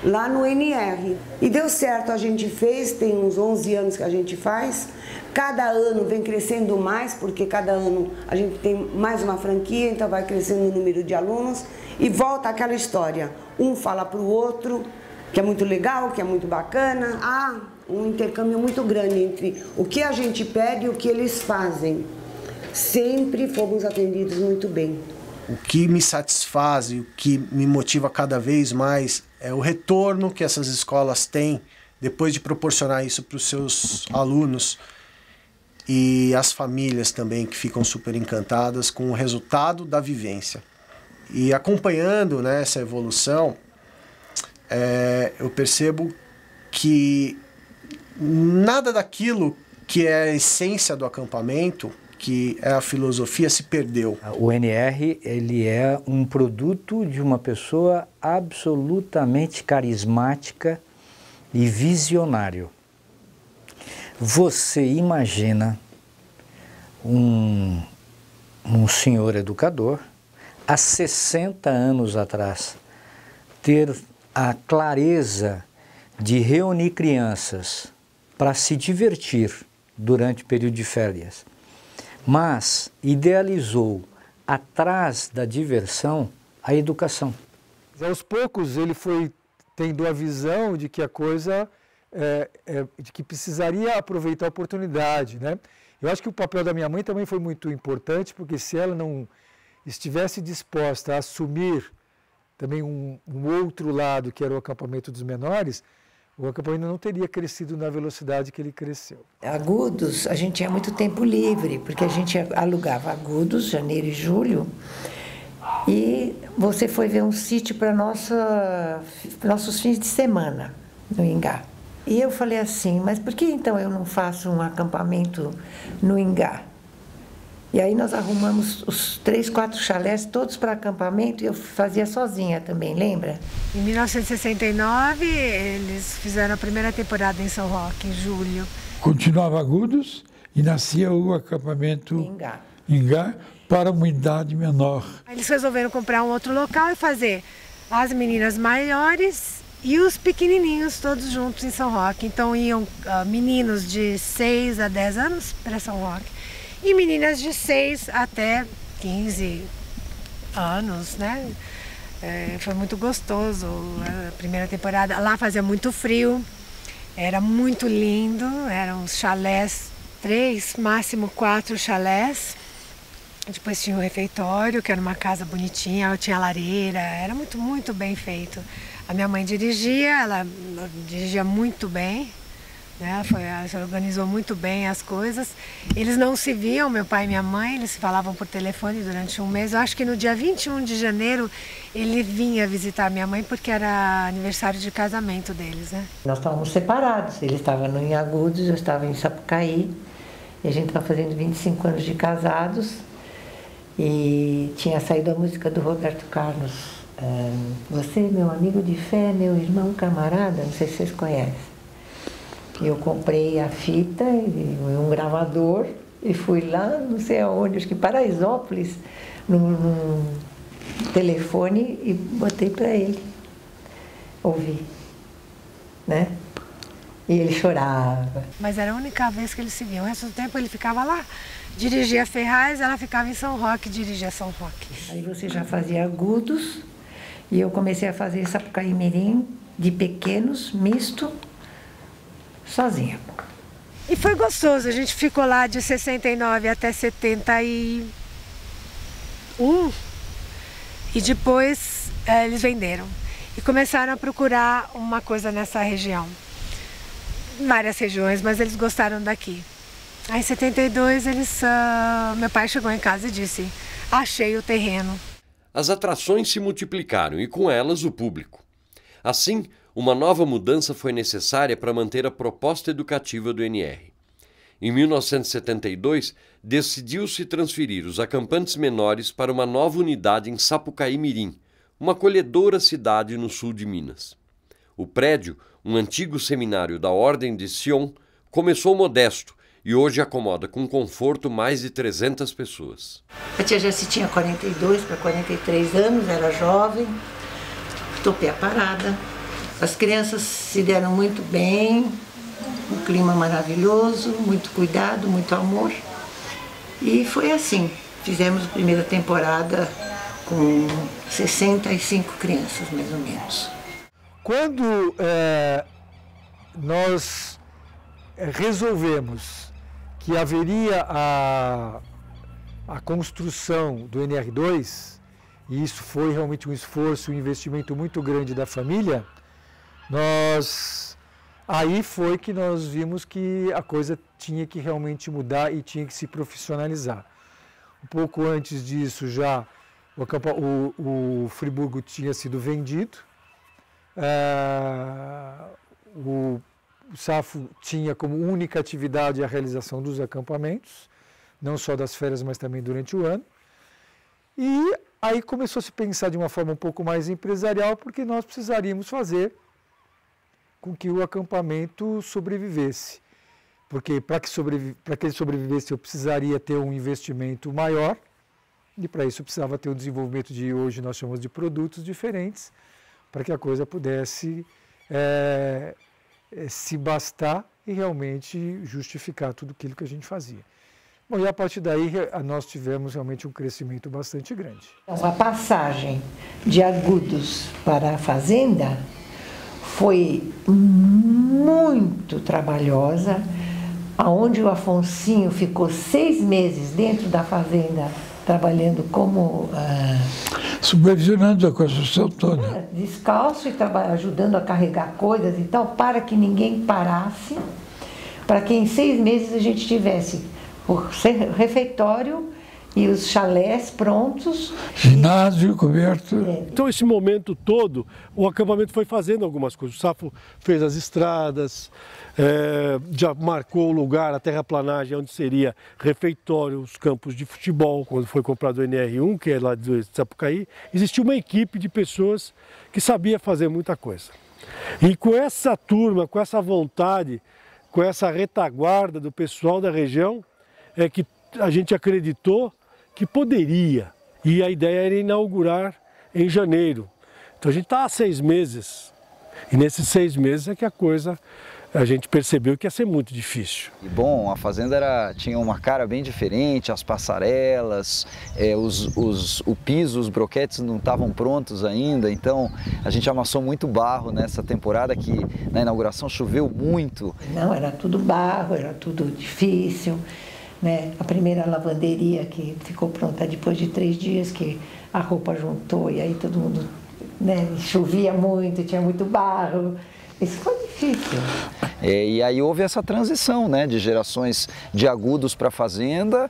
lá no NR? E deu certo, a gente fez, tem uns 11 anos que a gente faz. Cada ano vem crescendo mais, porque cada ano a gente tem mais uma franquia, então vai crescendo o número de alunos e volta aquela história. Um fala para o outro, que é muito legal, que é muito bacana. Há um intercâmbio muito grande entre o que a gente pede e o que eles fazem. Sempre fomos atendidos muito bem. O que me satisfaz e o que me motiva cada vez mais é o retorno que essas escolas têm depois de proporcionar isso para os seus alunos. E as famílias também que ficam super encantadas com o resultado da vivência. E acompanhando, né, essa evolução, eu percebo que nada daquilo que é a essência do acampamento, que é a filosofia, se perdeu. O NR, ele é um produto de uma pessoa absolutamente carismática e visionário. Você imagina um senhor educador, há 60 anos atrás, ter a clareza de reunir crianças para se divertir durante o período de férias, mas idealizou, atrás da diversão, a educação. Aos poucos ele foi tendo a visão de que a coisa... de que precisaria aproveitar a oportunidade, né? Eu acho que o papel da minha mãe também foi muito importante, porque se ela não estivesse disposta a assumir também um outro lado, que era o acampamento dos menores, o acampamento não teria crescido na velocidade que ele cresceu. Agudos, a gente tinha muito tempo livre, porque a gente alugava Agudos, janeiro e julho, e você foi ver um sítio para nossos fins de semana, no Ingá. E eu falei assim, mas por que então eu não faço um acampamento no Ingá? E aí nós arrumamos os 3, 4 chalés todos para acampamento e eu fazia sozinha também, lembra? Em 1969, eles fizeram a primeira temporada em São Roque, em julho. Continuava Agudos e nascia o acampamento Ingá para uma idade menor. Eles resolveram comprar um outro local e fazer as meninas maiores e os pequenininhos todos juntos em São Roque. Então iam meninos de 6 a 10 anos para São Roque e meninas de 6 até 15 anos, né? Foi muito gostoso a primeira temporada. Lá fazia muito frio, era muito lindo, eram os chalés, 3, máximo 4 chalés. Depois tinha o refeitório, que era uma casa bonitinha, tinha lareira, era muito, muito bem feito. A minha mãe dirigia, ela dirigia muito bem, né? Ela organizou muito bem as coisas. Eles não se viam, meu pai e minha mãe, eles se falavam por telefone durante um mês. Eu acho que no dia 21 de janeiro ele vinha visitar minha mãe porque era aniversário de casamento deles, né? Nós estávamos separados, ele estava em Agudos, eu estava em Sapucaí, e a gente estava fazendo 25 anos de casados, e tinha saído a música do Roberto Carlos, Você, meu amigo de fé, meu irmão camarada, não sei se vocês conhecem. Eu comprei a fita e um gravador e fui lá, não sei aonde, acho que Paraisópolis, num telefone e botei para ele ouvir, né? E ele chorava. Mas era a única vez que ele se via. O resto do tempo ele ficava lá, dirigia Ferraz, ela ficava em São Roque, dirigia São Roque. Aí você já fazia agudos e eu comecei a fazer Sapucaí Mirim de pequenos, misto, sozinha. E foi gostoso, a gente ficou lá de 69 até 71 e depois eles venderam e começaram a procurar uma coisa nessa região. Várias regiões, mas eles gostaram daqui. Aí em 72 meu pai chegou em casa e disse: achei o terreno. As atrações se multiplicaram e com elas o público. Assim, uma nova mudança foi necessária para manter a proposta educativa do NR. Em 1972, decidiu-se transferir os acampantes menores para uma nova unidade em Sapucaí Mirim, uma acolhedora cidade no sul de Minas. O prédio, um antigo seminário da Ordem de Sion, começou modesto e hoje acomoda com conforto mais de 300 pessoas. A tia Jessi tinha 42 para 43 anos, era jovem, topei a parada. As crianças se deram muito bem, um clima maravilhoso, muito cuidado, muito amor. E foi assim, fizemos a primeira temporada com 65 crianças, mais ou menos. Quando nós resolvemos que haveria a construção do NR2, e isso foi realmente um esforço, um investimento muito grande da família, aí foi que nós vimos que a coisa tinha que realmente mudar e tinha que se profissionalizar. Um pouco antes disso já o Friburgo tinha sido vendido, o SAFO tinha como única atividade a realização dos acampamentos, não só das férias, mas também durante o ano. E aí começou a se pensar de uma forma um pouco mais empresarial, porque nós precisaríamos fazer com que o acampamento sobrevivesse. Porque para que ele sobrevivesse eu precisaria ter um investimento maior, e para isso eu precisava ter o desenvolvimento de, hoje nós chamamos de produtos diferentes, para que a coisa pudesse se bastar e realmente justificar tudo aquilo que a gente fazia. Bom, e a partir daí nós tivemos realmente um crescimento bastante grande. A passagem de Agudos para a Fazenda foi muito trabalhosa, onde o Afonsinho ficou 6 meses dentro da fazenda, trabalhando como... supervisionando a construção toda. Descalço e ajudando a carregar coisas e tal, para que ninguém parasse, para que em 6 meses a gente tivesse o refeitório e os chalés prontos. Ginásio coberto. Então esse momento todo, o acampamento foi fazendo algumas coisas. O SAFO fez as estradas, já marcou o lugar, a terraplanagem, onde seria refeitório, os campos de futebol. Quando foi comprado o NR1, que é lá de Sapucaí, existia uma equipe de pessoas que sabia fazer muita coisa. E com essa turma, com essa vontade, com essa retaguarda do pessoal da região, é que a gente acreditou que poderia. E a ideia era inaugurar em janeiro. Então a gente está há 6 meses. E nesses 6 meses é que a gente percebeu que ia ser muito difícil. E bom, a fazenda tinha uma cara bem diferente, as passarelas, o piso, os broquetes não estavam prontos ainda, então a gente amassou muito barro nessa temporada que na inauguração choveu muito. Não, era tudo barro, era tudo difícil, né? A primeira lavanderia que ficou pronta depois de 3 dias que a roupa juntou e aí todo mundo, né, chovia muito, tinha muito barro. Isso foi difícil. E aí houve essa transição, né, de gerações de Agudos para a fazenda,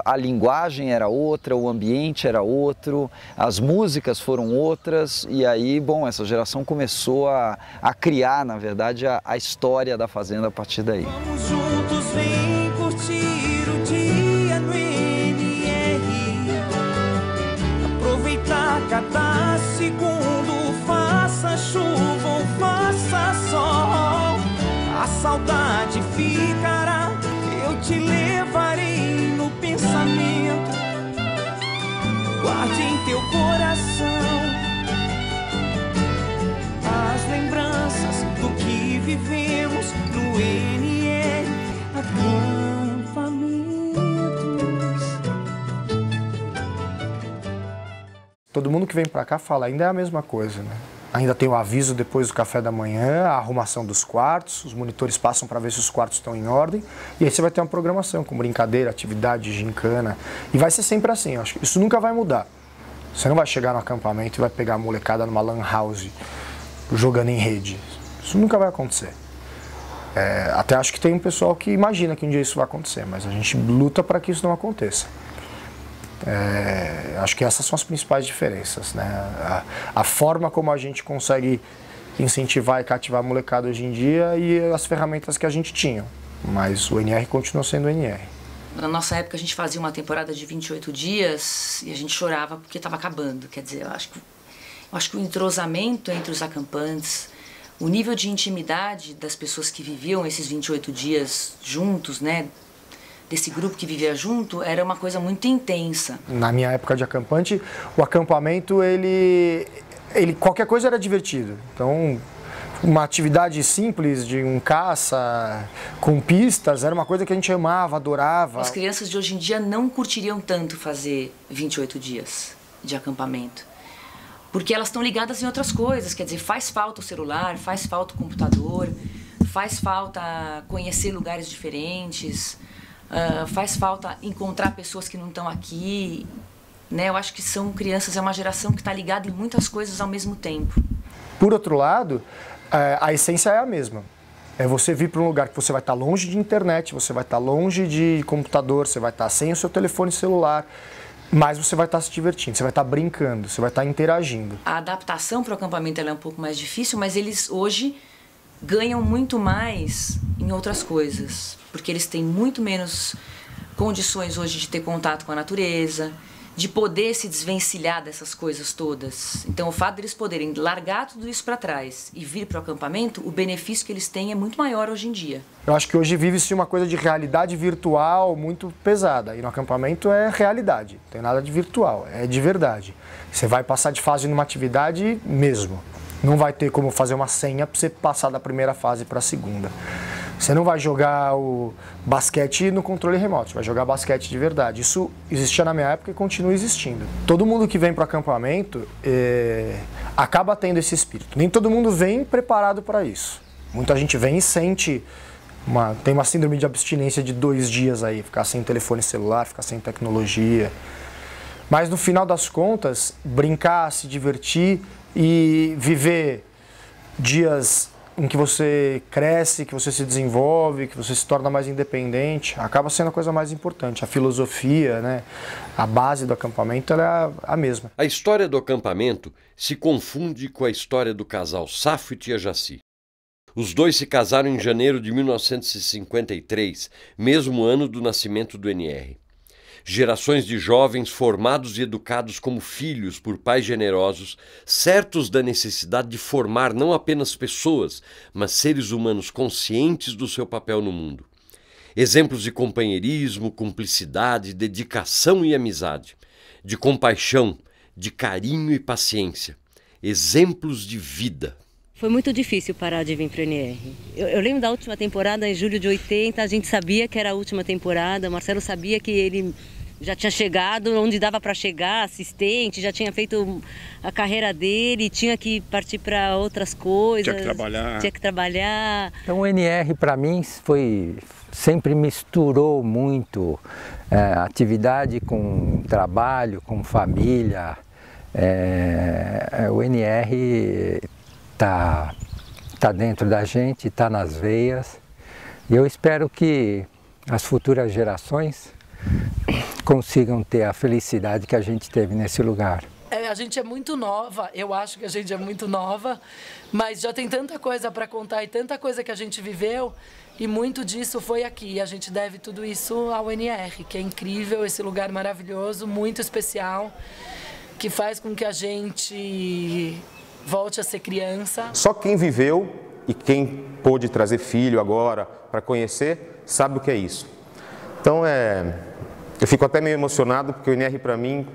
a linguagem era outra, o ambiente era outro, as músicas foram outras, e aí, bom, essa geração começou a criar, na verdade, a história da fazenda a partir daí. Vamos juntos, vem curtir o dia no NR, aproveitar cada segundo, faça chuva ou faça sol, a saudade em teu coração as lembranças do que vivemos no NR Acampamentos. Todo mundo que vem para cá fala, ainda é a mesma coisa, né? Ainda tem o aviso depois do café da manhã, a arrumação dos quartos, os monitores passam para ver se os quartos estão em ordem, e aí você vai ter uma programação com brincadeira, atividade, gincana, e vai ser sempre assim, eu acho que isso nunca vai mudar. Você não vai chegar no acampamento e vai pegar a molecada numa lan house jogando em rede, isso nunca vai acontecer. Até acho que tem um pessoal que imagina que um dia isso vai acontecer, mas a gente luta para que isso não aconteça. Acho que essas são as principais diferenças, né? A forma como a gente consegue incentivar e cativar a molecada hoje em dia e as ferramentas que a gente tinha, mas o NR continua sendo o NR. Na nossa época a gente fazia uma temporada de 28 dias e a gente chorava porque estava acabando, quer dizer, eu acho que o entrosamento entre os acampantes, o nível de intimidade das pessoas que viviam esses 28 dias juntos, né? Desse grupo que vivia junto, era uma coisa muito intensa. Na minha época de acampante, o acampamento, qualquer coisa era divertido. Então, uma atividade simples de um caça com pistas, era uma coisa que a gente amava, adorava. As crianças de hoje em dia não curtiriam tanto fazer 28 dias de acampamento. Porque elas estão ligadas em outras coisas, quer dizer, faz falta o celular, faz falta o computador, faz falta conhecer lugares diferentes. Faz falta encontrar pessoas que não estão aqui, né? Eu acho que são crianças, é uma geração que está ligada em muitas coisas ao mesmo tempo. Por outro lado, a essência é a mesma. É você vir para um lugar que você vai estar longe de internet, você vai estar longe de computador, você vai estar sem o seu telefone celular, mas você vai estar se divertindo, você vai estar brincando, você vai estar interagindo. A adaptação para o acampamento é um pouco mais difícil, mas eles hoje ganham muito mais em outras coisas, porque eles têm muito menos condições hoje de ter contato com a natureza, de poder se desvencilhar dessas coisas todas. Então, o fato de eles poderem largar tudo isso para trás e vir para o acampamento, o benefício que eles têm é muito maior hoje em dia. Eu acho que hoje vive-se uma coisa de realidade virtual muito pesada, e no acampamento é realidade, não tem nada de virtual, é de verdade. Você vai passar de fase numa atividade mesmo. Não vai ter como fazer uma senha para você passar da primeira fase para a segunda. Você não vai jogar o basquete no controle remoto, você vai jogar basquete de verdade. Isso existia na minha época e continua existindo. Todo mundo que vem para o acampamento acaba tendo esse espírito. Nem todo mundo vem preparado para isso. Muita gente vem e sente, tem uma síndrome de abstinência de 2 dias aí, ficar sem telefone celular, ficar sem tecnologia. Mas no final das contas, brincar, se divertir e viver dias em que você cresce, que você se desenvolve, que você se torna mais independente, acaba sendo a coisa mais importante. A filosofia, né, a base do acampamento, ela é a mesma. A história do acampamento se confunde com a história do casal Safo e tia Jaci. Os dois se casaram em janeiro de 1953, mesmo ano do nascimento do NR. Gerações de jovens formados e educados como filhos por pais generosos, certos da necessidade de formar não apenas pessoas, mas seres humanos conscientes do seu papel no mundo. Exemplos de companheirismo, cumplicidade, dedicação e amizade, de compaixão, de carinho e paciência. Exemplos de vida. Foi muito difícil parar de vir para o NR. Eu lembro da última temporada, em julho de 80, a gente sabia que era a última temporada, o Marcelo sabia que ele já tinha chegado onde dava para chegar, assistente, já tinha feito a carreira dele, tinha que partir para outras coisas. Tinha que trabalhar. Então o NR para mim sempre misturou muito atividade com trabalho, com família. O NR tá dentro da gente, está nas veias, e eu espero que as futuras gerações consigam ter a felicidade que a gente teve nesse lugar. A gente é muito nova, eu acho que a gente é muito nova, mas já tem tanta coisa para contar e tanta coisa que a gente viveu, e muito disso foi aqui. A gente deve tudo isso ao NR, que é incrível, esse lugar maravilhoso, muito especial, que faz com que a gente volte a ser criança. Só quem viveu e quem pôde trazer filho agora para conhecer, sabe o que é isso. Então eu fico até meio emocionado, porque o NR para mim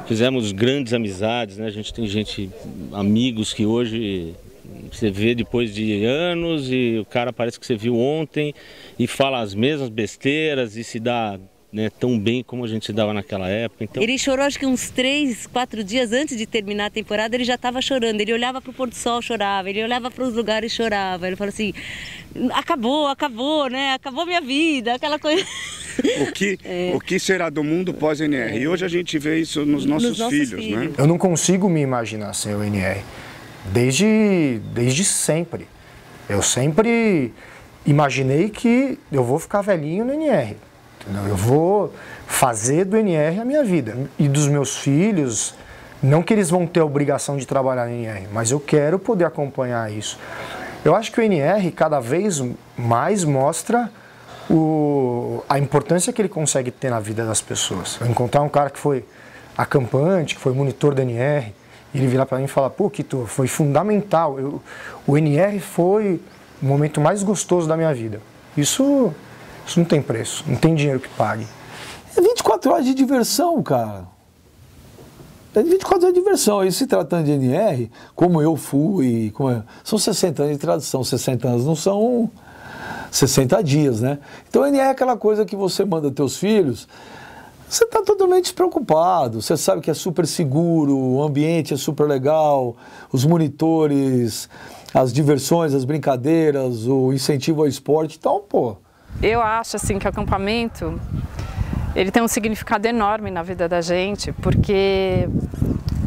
Fizemos grandes amizades, né? A gente tem amigos que hoje você vê depois de anos e o cara parece que você viu ontem e fala as mesmas besteiras e se dá, né, tão bem como a gente se dava naquela época. Então... Ele chorou acho que uns 3, 4 dias antes de terminar a temporada, ele já estava chorando. Ele olhava para o pôr do sol, chorava. Ele olhava para os lugares, chorava. Ele falou assim, acabou, né? Acabou minha vida, aquela coisa... O que será do mundo pós-NR? E hoje a gente vê isso nos nossos filhos, né? Eu não consigo me imaginar sem o NR. Desde sempre. Eu sempre imaginei que eu vou ficar velhinho no NR. Entendeu? Eu vou fazer do NR a minha vida. E dos meus filhos, não que eles vão ter a obrigação de trabalhar no NR, mas eu quero poder acompanhar isso. Eu acho que o NR cada vez mais mostra a importância que ele consegue ter na vida das pessoas. Eu encontrar um cara que foi acampante, que foi monitor da NR, e ele virar para mim e falar, pô, Kito, foi fundamental, o NR foi o momento mais gostoso da minha vida. Isso não tem preço, não tem dinheiro que pague. É 24 horas de diversão, cara. É 24 horas de diversão. E se tratando de NR, como eu fui, são 60 anos de tradição, 60 anos não são 60 dias, né? Então, NR é aquela coisa que você manda teus filhos, você está totalmente despreocupado, você sabe que é super seguro, o ambiente é super legal, os monitores, as diversões, as brincadeiras, o incentivo ao esporte, então, pô. Eu acho, assim, que o acampamento, ele tem um significado enorme na vida da gente, porque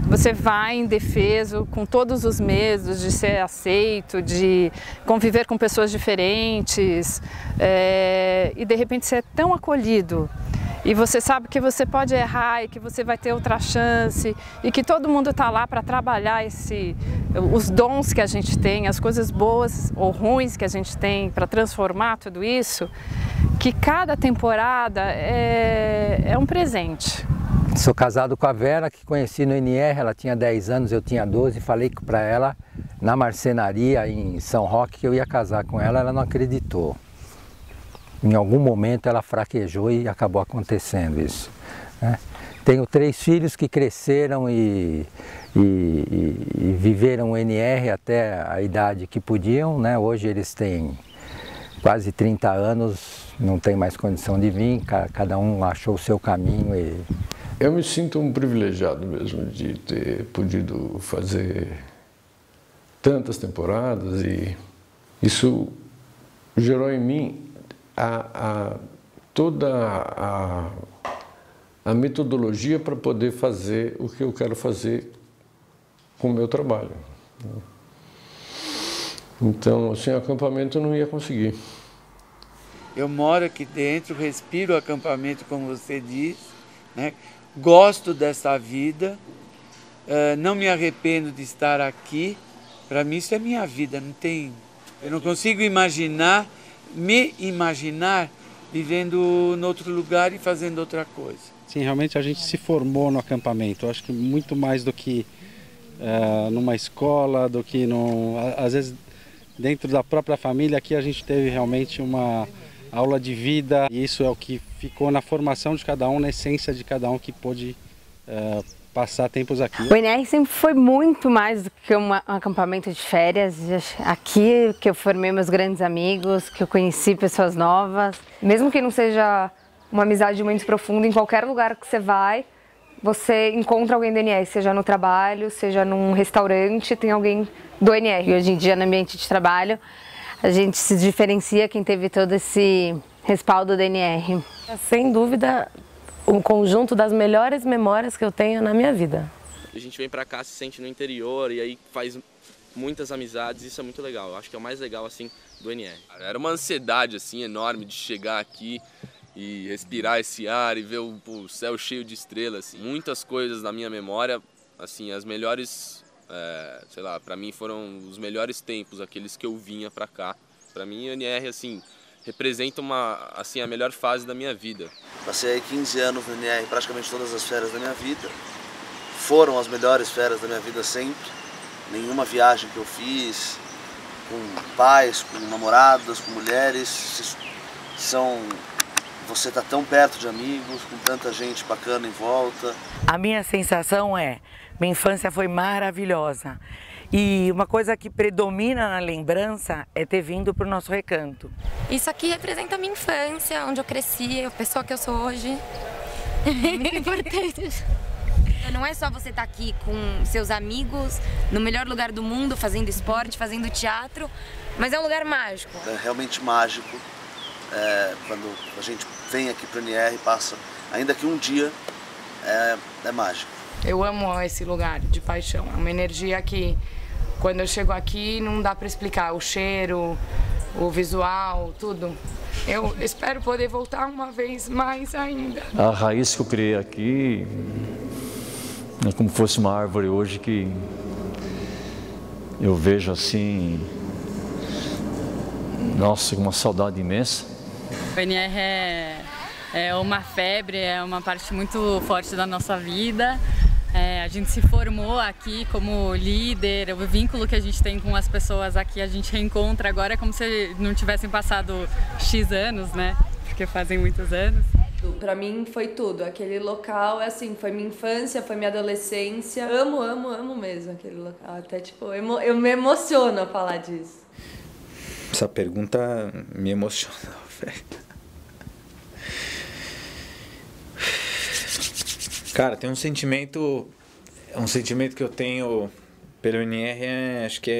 você vai indefeso, com todos os medos de ser aceito, de conviver com pessoas diferentes, e de repente você é tão acolhido. E você sabe que você pode errar e que você vai ter outra chance e que todo mundo está lá para trabalhar os dons que a gente tem, as coisas boas ou ruins que a gente tem para transformar tudo isso, que cada temporada é um presente. Sou casado com a Vera, que conheci no NR, ela tinha 10 anos, eu tinha 12, falei para ela na marcenaria em São Roque que eu ia casar com ela, ela não acreditou. Em algum momento ela fraquejou e acabou acontecendo isso, né? Tenho 3 filhos que cresceram e viveram o NR até a idade que podiam, né? Hoje eles têm quase 30 anos, não tem mais condição de vir, cada um achou o seu caminho. Eu me sinto um privilegiado mesmo de ter podido fazer tantas temporadas e isso gerou em mim toda a metodologia para poder fazer o que eu quero fazer com o meu trabalho. Então, sem acampamento eu não ia conseguir. Eu moro aqui dentro, respiro o acampamento, como você diz, né? Gosto dessa vida, não me arrependo de estar aqui. Para mim isso é minha vida, eu não consigo me imaginar vivendo em outro lugar e fazendo outra coisa. Sim, realmente a gente se formou no acampamento. Eu acho que muito mais do que numa escola, do que às vezes dentro da própria família. Aqui a gente teve realmente uma aula de vida e isso é o que ficou na formação de cada um, na essência de cada um que pôde passar tempos aqui. O NR sempre foi muito mais do que um acampamento de férias. Aqui que eu formei meus grandes amigos, que eu conheci pessoas novas. Mesmo que não seja uma amizade muito profunda, em qualquer lugar que você vai, você encontra alguém do NR, seja no trabalho, seja num restaurante, tem alguém do NR. E hoje em dia, no ambiente de trabalho, a gente se diferencia quem teve todo esse respaldo do NR. Sem dúvida, um conjunto das melhores memórias que eu tenho na minha vida. A gente vem pra cá, se sente no interior e aí faz muitas amizades, isso é muito legal. Eu acho que é o mais legal assim do NR. Era uma ansiedade assim enorme de chegar aqui e respirar esse ar e ver o céu cheio de estrelas. Muitas coisas na minha memória, assim, as melhores, sei lá, pra mim foram os melhores tempos, aqueles que eu vinha pra cá. Pra mim o NR, assim, representa a melhor fase da minha vida. Passei 15 anos no NR, praticamente todas as férias da minha vida. Foram as melhores férias da minha vida sempre. Nenhuma viagem que eu fiz com pais, com namoradas, com mulheres, são você tá tão perto de amigos, com tanta gente bacana em volta. A minha sensação é, minha infância foi maravilhosa. E uma coisa que predomina na lembrança é ter vindo para o nosso recanto. Isso aqui representa a minha infância, onde eu cresci, a pessoa que eu sou hoje. É muito importante. Não é só você estar aqui com seus amigos, no melhor lugar do mundo, fazendo esporte, fazendo teatro, mas é um lugar mágico. É realmente mágico. Quando a gente vem aqui para o NR, passa, ainda que um dia, é mágico. Eu amo esse lugar de paixão, é uma energia que quando eu chego aqui não dá para explicar, o cheiro, o visual, tudo. Eu espero poder voltar uma vez mais ainda. A raiz que eu criei aqui é como se fosse uma árvore hoje que eu vejo assim, nossa, com uma saudade imensa. O NR é uma febre, é uma parte muito forte da nossa vida. A gente se formou aqui como líder, o vínculo que a gente tem com as pessoas aqui, a gente reencontra agora, é como se não tivessem passado X anos, né? Porque fazem muitos anos. Pra mim foi tudo, aquele local, assim, foi minha infância, foi minha adolescência. Amo, amo, amo mesmo aquele local, até tipo, eu me emociono a falar disso. Essa pergunta me emociona, velho. Cara, tem um sentimento que eu tenho pelo NR, acho que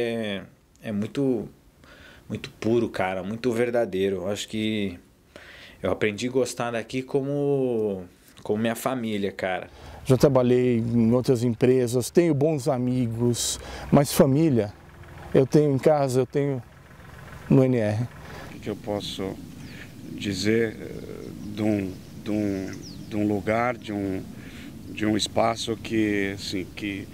é muito puro, cara, muito verdadeiro. Eu acho que eu aprendi a gostar daqui como minha família, cara. Já trabalhei em outras empresas, tenho bons amigos, mas família eu tenho em casa, eu tenho no NR. O que eu posso dizer de um lugar, de um espaço que, assim, que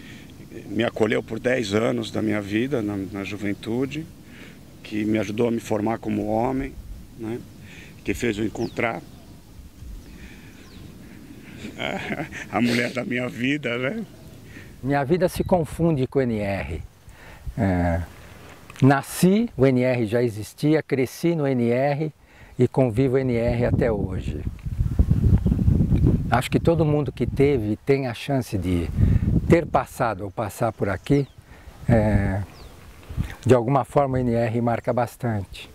me acolheu por 10 anos da minha vida, na juventude, que me ajudou a me formar como homem, né? Que fez eu encontrar a mulher da minha vida, né? Minha vida se confunde com o NR. Nasci, o NR já existia, cresci no NR e convivo o NR até hoje. Acho que todo mundo que teve tem a chance de ter passado ou passar por aqui, de alguma forma o NR marca bastante,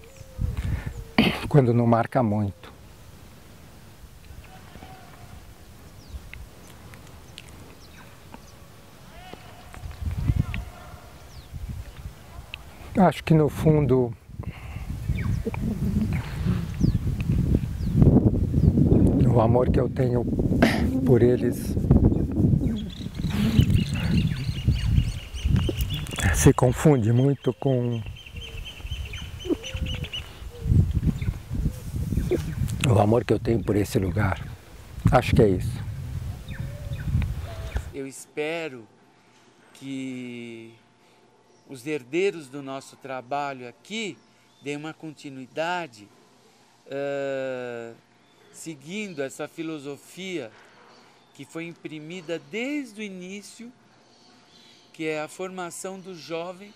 quando não marca muito. Acho que no fundo o amor que eu tenho por eles se confunde muito com o amor que eu tenho por esse lugar. Acho que é isso. Eu espero que os herdeiros do nosso trabalho aqui deem uma continuidade seguindo essa filosofia que foi imprimida desde o início, que é a formação do jovem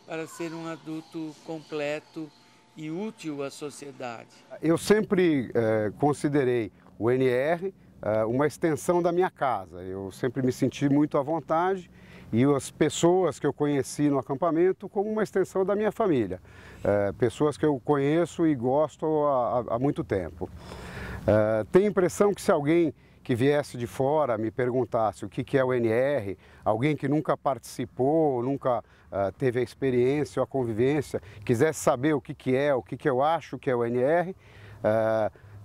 para ser um adulto completo e útil à sociedade. Eu sempre considerei o NR uma extensão da minha casa. Eu sempre me senti muito à vontade e as pessoas que eu conheci no acampamento como uma extensão da minha família. Pessoas que eu conheço e gosto há muito tempo. Tenho a impressão que se alguém que viesse de fora me perguntasse o que é o NR, alguém que nunca participou, nunca teve a experiência ou a convivência, quisesse saber o que eu acho que é o NR,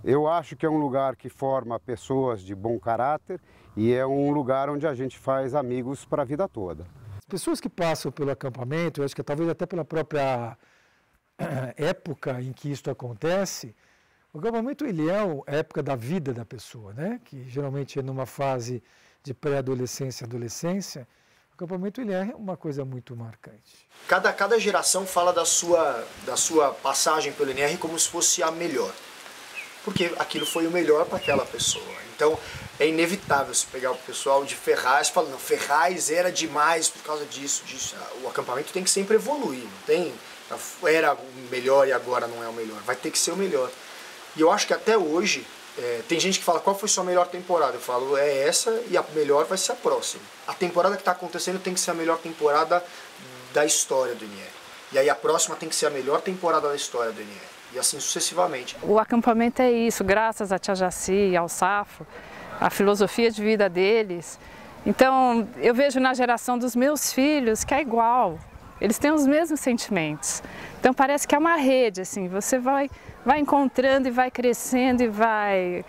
eu acho que é um lugar que forma pessoas de bom caráter e é um lugar onde a gente faz amigos para a vida toda. As pessoas que passam pelo acampamento, eu acho que talvez até pela própria época em que isto acontece, o acampamento ele é a época da vida da pessoa, né? Que geralmente é numa fase de pré-adolescência, adolescência. O acampamento ele é uma coisa muito marcante. Cada geração fala da sua passagem pelo NR como se fosse a melhor. Porque aquilo foi o melhor para aquela pessoa. Então é inevitável se pegar o pessoal de Ferraz e falar, não, Ferraz era demais por causa disso. O acampamento tem que sempre evoluir, não tem? Era o melhor e agora não é o melhor. Vai ter que ser o melhor. E eu acho que até hoje, tem gente que fala, qual foi sua melhor temporada? Eu falo, é essa, e a melhor vai ser a próxima. A temporada que está acontecendo tem que ser a melhor temporada da história do INIER. E aí a próxima tem que ser a melhor temporada da história do INIER. E assim sucessivamente. O acampamento é isso, graças a Tia Jaci e ao Safo, a filosofia de vida deles. Então, eu vejo na geração dos meus filhos que é igual. Eles têm os mesmos sentimentos. Então parece que é uma rede, assim, você vai encontrando e vai crescendo e vai,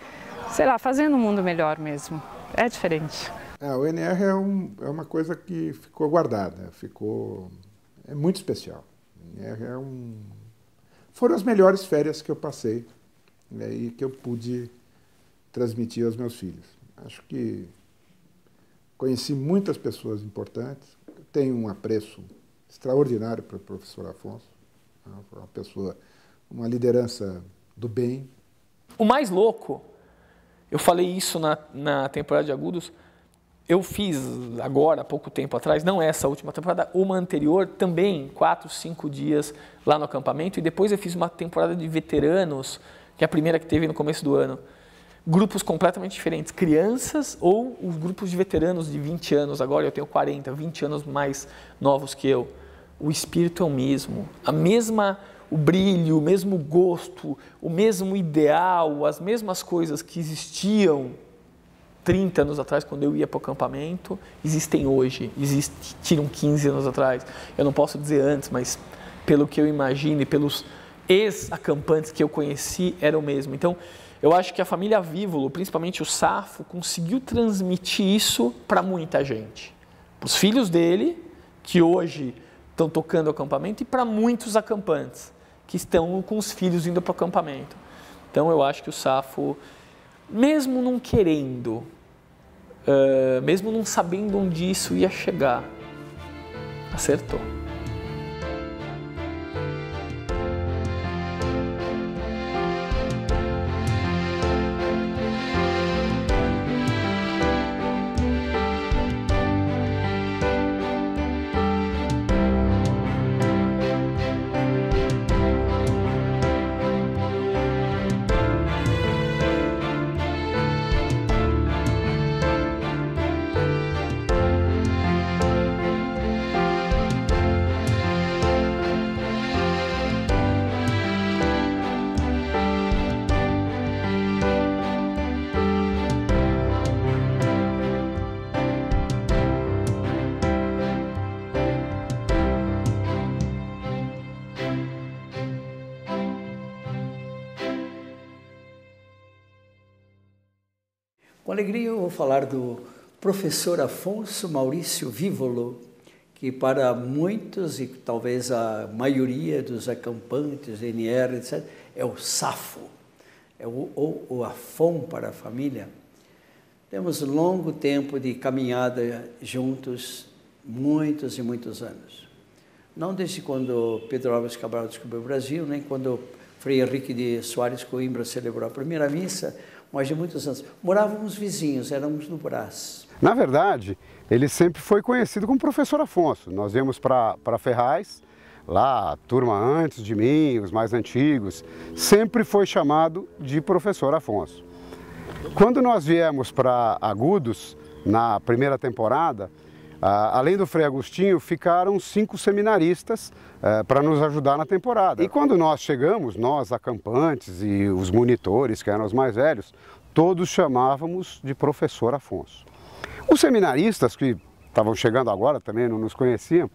sei lá, fazendo um mundo melhor mesmo. É diferente. O INIER é uma coisa que ficou guardada, é muito especial. O INIER foram as melhores férias que eu passei, e que eu pude transmitir aos meus filhos. Acho que conheci muitas pessoas importantes, tenho um apreço extraordinário para o professor Afonso, uma pessoa, uma liderança do bem. O mais louco, eu falei isso na temporada de Agudos, eu fiz agora, há pouco tempo atrás, não essa última temporada, uma anterior, também 4, 5 dias lá no acampamento, e depois eu fiz uma temporada de veteranos, que é a primeira que teve no começo do ano. Grupos completamente diferentes, crianças ou os grupos de veteranos de 20 anos, agora eu tenho 40, 20 anos mais novos que eu. O espírito é o mesmo, o brilho, o mesmo gosto, o mesmo ideal, as mesmas coisas que existiam 30 anos atrás, quando eu ia para o acampamento, existem hoje, existiram 15 anos atrás. Eu não posso dizer antes, mas pelo que eu imagino e pelos ex-acampantes que eu conheci, era o mesmo. Então, eu acho que a família Vívolo, principalmente o Safo, conseguiu transmitir isso para muita gente. Para os filhos dele, que hoje estão tocando o acampamento, e para muitos acampantes, que estão com os filhos indo para o acampamento. Então, eu acho que o Safo, mesmo não querendo, mesmo não sabendo onde isso ia chegar, acertou. Com alegria eu vou falar do professor Afonso Maurício Vívolo, que para muitos, e talvez a maioria dos acampantes, INIER, etc., é o Safo, é o Afon para a família. Temos um longo tempo de caminhada juntos, muitos e muitos anos. Não desde quando Pedro Álvares Cabral descobriu o Brasil, nem quando Frei Henrique de Soares Coimbra celebrou a primeira missa, mas de muitos anos. Morávamos vizinhos, éramos no Brás. Na verdade, ele sempre foi conhecido como professor Afonso. Nós íamos para Ferraz, lá a turma antes de mim, os mais antigos, sempre foi chamado de professor Afonso. Quando nós viemos para Agudos, na primeira temporada, além do Frei Agostinho, ficaram 5 seminaristas para nos ajudar na temporada. E quando nós chegamos, nós acampantes e os monitores, que eram os mais velhos, todos chamávamos de professor Afonso. Os seminaristas, que estavam chegando agora, também não nos conheciam,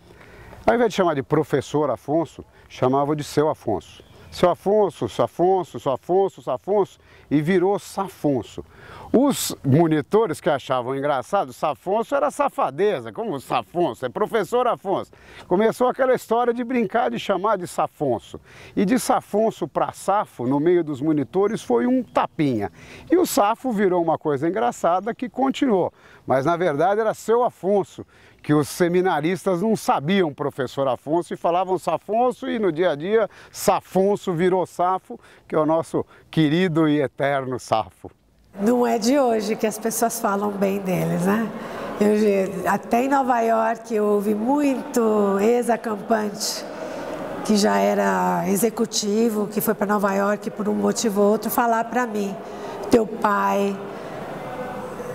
ao invés de chamar de professor Afonso, chamavam de seu Afonso. Seu Afonso, seu Afonso, seu Afonso, seu Afonso, e virou Safonso. Os monitores que achavam engraçado, Safonso era safadeza, como Safonso, é professor Afonso. Começou aquela história de brincar, de chamar de Safonso. E de Safonso para Safo, no meio dos monitores, foi um tapinha. E o Safo virou uma coisa engraçada que continuou. Mas na verdade era seu Afonso, que os seminaristas não sabiam professor Afonso e falavam Safonso, e no dia a dia Safonso virou Safo, que é o nosso querido e eterno Safo. Não é de hoje que as pessoas falam bem deles, né? Até em Nova York eu ouvi muito ex-acampante que já era executivo, que foi para Nova York por um motivo ou outro, falar para mim: teu pai,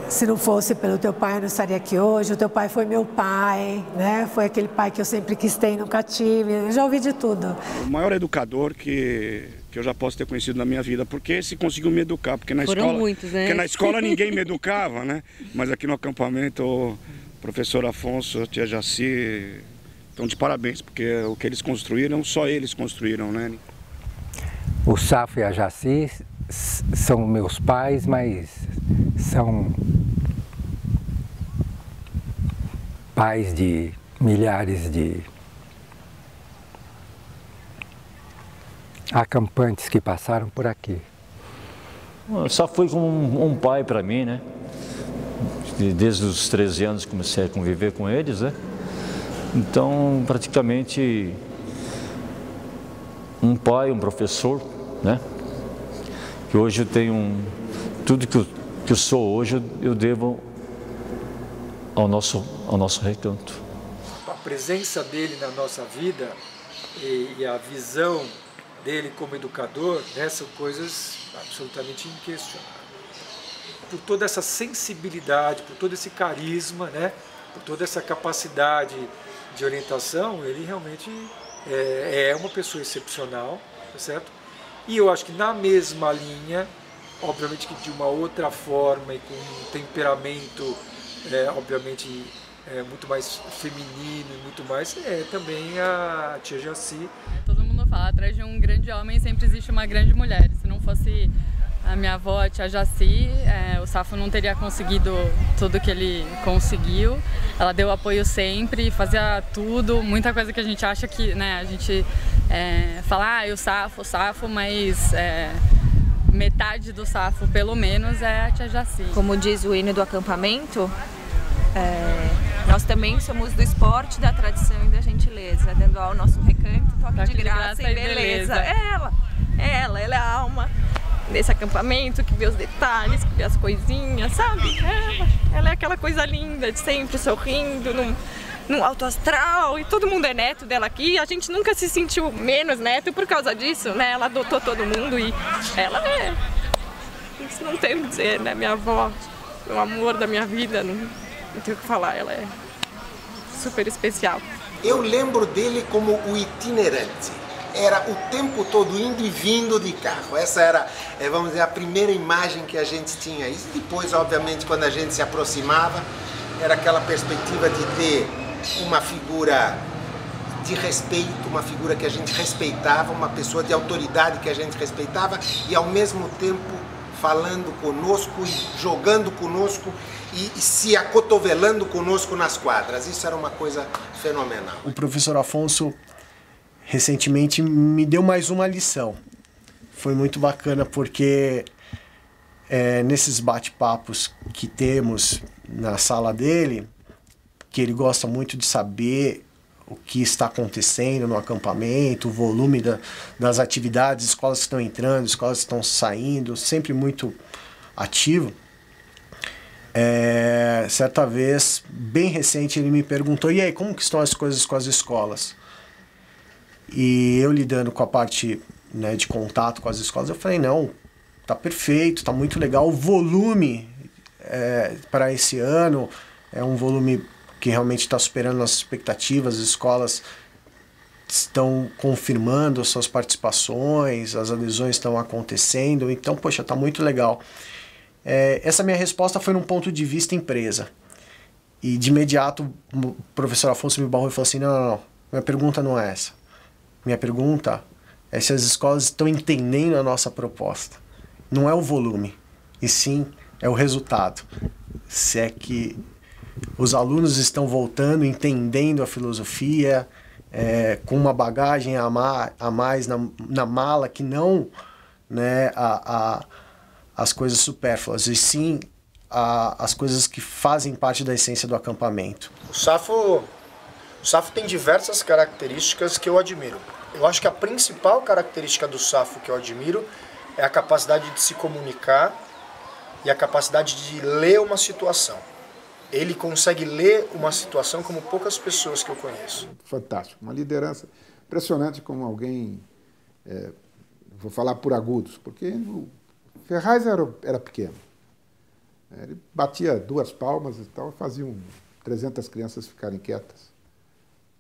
se não fosse pelo teu pai eu não estaria aqui hoje, o teu pai foi meu pai, né? Foi aquele pai que eu sempre quis ter e nunca tive, eu já ouvi de tudo. O maior educador que eu já posso ter conhecido na minha vida, porque esse conseguiu me educar, porque na Foram escola, muitos, né? porque na escola ninguém me educava, né? Mas aqui no acampamento, o professor Afonso, a tia Jaci, estão de parabéns, porque o que eles construíram, só eles construíram, né? O Safo e a Jaci são meus pais, mas são pais de milhares de acampantes que passaram por aqui. Só foi como um pai para mim, né? Desde os 13 anos comecei a conviver com eles, né? Então, praticamente, um pai, um professor, né? Que hoje eu tenho tudo que eu sou hoje, eu devo ao nosso recanto. A presença dele na nossa vida e a visão dele como educador, né, são coisas absolutamente inquestionáveis. Por toda essa sensibilidade, por todo esse carisma, né, por toda essa capacidade de orientação, ele realmente é uma pessoa excepcional, tá certo? E eu acho que na mesma linha, obviamente que de uma outra forma e com um temperamento, obviamente, muito mais feminino e muito mais, também a tia Jaci. Todo mundo fala, atrás de um grande homem sempre existe uma grande mulher. Se não fosse a minha avó, a tia Jaci, o Safo não teria conseguido tudo que ele conseguiu. Ela deu apoio sempre, fazia tudo, muita coisa que a gente acha que, né, a gente fala, o Safo, mas metade do Safo, pelo menos, é a tia Jaci. Como diz o hino do acampamento, nós também somos do esporte, da tradição e da gentileza, dando ao nosso recanto toque de graça e beleza. Ela é a alma desse acampamento, que vê os detalhes, que vê as coisinhas, sabe? Ela é aquela coisa linda, de sempre sorrindo, num alto astral, e todo mundo é neto dela aqui. A gente nunca se sentiu menos neto por causa disso, né? Ela adotou todo mundo e ela isso não tem o que dizer, né? Minha avó, o amor da minha vida, não tenho o que falar, ela é super especial. Eu lembro dele como o itinerante. Era o tempo todo indo e vindo de carro. Essa era, vamos dizer, a primeira imagem que a gente tinha. E depois, obviamente, quando a gente se aproximava, era aquela perspectiva de ter uma figura de respeito, uma figura que a gente respeitava, uma pessoa de autoridade que a gente respeitava e, ao mesmo tempo, falando conosco, jogando conosco e se acotovelando conosco nas quadras. Isso era uma coisa fenomenal. O professor Afonso recentemente me deu mais uma lição. Foi muito bacana porque nesses bate-papos que temos na sala dele, que ele gosta muito de saber o que está acontecendo no acampamento, o volume das atividades, escolas que estão entrando, escolas que estão saindo, sempre muito ativo. Certa vez, bem recente, ele me perguntou: e aí, como que estão as coisas com as escolas? E eu lidando com a parte, né, de contato com as escolas, eu falei: não, tá perfeito, tá muito legal. O volume para esse ano é um volume que realmente está superando nossas expectativas. As escolas estão confirmando as suas participações, as adesões estão acontecendo, então, poxa, tá muito legal. Essa minha resposta foi num ponto de vista empresa. E de imediato o professor Afonso me barrou e falou assim: não, minha pergunta não é essa. Minha pergunta é se as escolas estão entendendo a nossa proposta. Não é o volume, e sim é o resultado. Se é que os alunos estão voltando, entendendo a filosofia, com uma bagagem a mais na mala, que não, né, as coisas supérfluas, e sim as coisas que fazem parte da essência do acampamento. O Safo tem diversas características que eu admiro. Eu acho que a principal característica do Safo que eu admiro é a capacidade de se comunicar e a capacidade de ler uma situação. Ele consegue ler uma situação como poucas pessoas que eu conheço. Fantástico, uma liderança Impressionante como alguém, vou falar por Agudos, porque o Ferraz era pequeno. Ele batia 2 palmas e tal, faziam 300 crianças ficarem quietas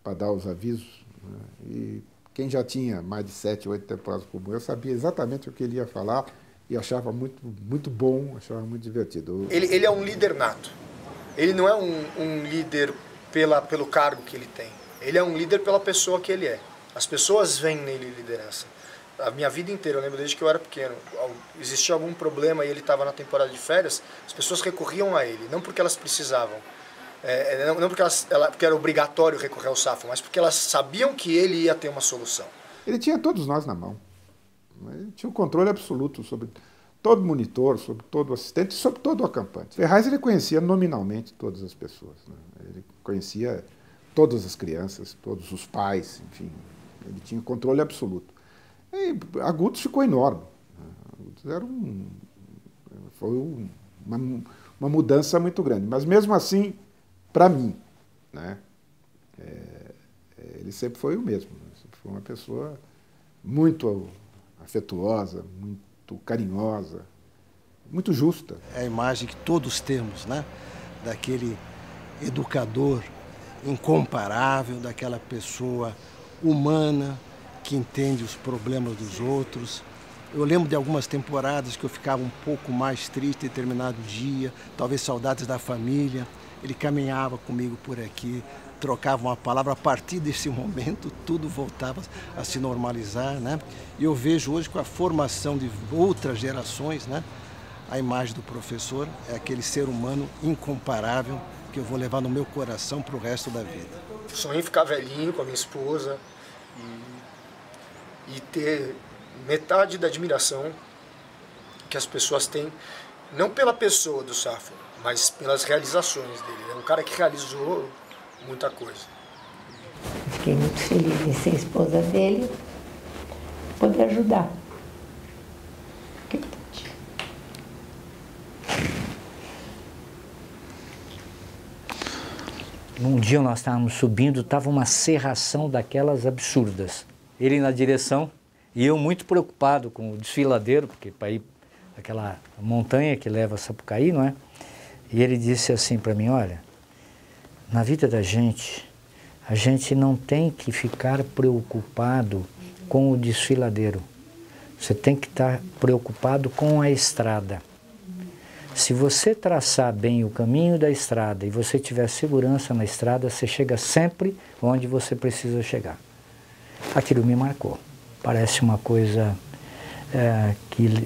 para dar os avisos. Né? E quem já tinha mais de 7, 8 temporadas como eu, sabia exatamente o que ele ia falar e achava muito bom, achava muito divertido. Ele é um líder nato. Ele não é um líder pelo cargo que ele tem. Ele é um líder pela pessoa que ele é. As pessoas veem nele liderança. A minha vida inteira, eu lembro desde que eu era pequeno, existia algum problema e ele estava na temporada de férias, as pessoas recorriam a ele, não porque elas precisavam, não porque era obrigatório recorrer ao Safo, mas porque elas sabiam que ele ia ter uma solução. Ele tinha todos nós na mão. Ele tinha um controle absoluto sobre todo monitor, sobre todo assistente, sobre todo o acampante. Ferraz, ele conhecia nominalmente todas as pessoas. Né? Ele conhecia todas as crianças, todos os pais, enfim. Ele tinha controle absoluto. E Agudos ficou enorme. Agudos era foi uma mudança muito grande. Mas mesmo assim, para mim, né, ele sempre foi o mesmo. Sempre foi uma pessoa muito afetuosa, muito carinhosa, muito justa. É a imagem que todos temos, né, daquele educador incomparável, daquela pessoa humana, que entende os problemas dos outros. Eu lembro de algumas temporadas que eu ficava um pouco mais triste em determinado dia, talvez saudades da família. Ele caminhava comigo por aqui, trocava uma palavra. A partir desse momento, tudo voltava a se normalizar, né? E eu vejo hoje, com a formação de outras gerações, né, a imagem do professor é aquele ser humano incomparável que eu vou levar no meu coração para o resto da vida. Sonhei em ficar velhinho com a minha esposa e ter metade da admiração que as pessoas têm, não pela pessoa do Safo, mas pelas realizações dele. É um cara que realizou muita coisa. Fiquei muito feliz em ser esposa dele, poder ajudar. Um dia nós estávamos subindo, estava uma serração daquelas absurdas. Ele na direção e eu muito preocupado com o desfiladeiro, porque para ir aquela montanha que leva a Sapucaí, não é? E ele disse assim para mim, olha, na vida da gente, a gente não tem que ficar preocupado com o desfiladeiro. Você tem que estar preocupado com a estrada. Se você traçar bem o caminho da estrada e você tiver segurança na estrada, você chega sempre onde você precisa chegar. Aquilo me marcou. Parece uma coisa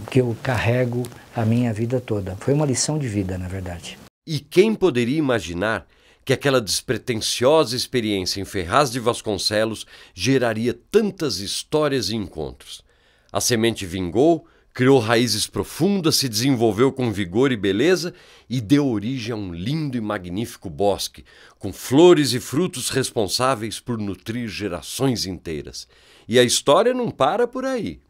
que eu carrego a minha vida toda. Foi uma lição de vida, na verdade. E quem poderia imaginar que aquela despretensiosa experiência em Ferraz de Vasconcelos geraria tantas histórias e encontros? A semente vingou, criou raízes profundas, se desenvolveu com vigor e beleza e deu origem a um lindo e magnífico bosque, com flores e frutos responsáveis por nutrir gerações inteiras. E a história não para por aí.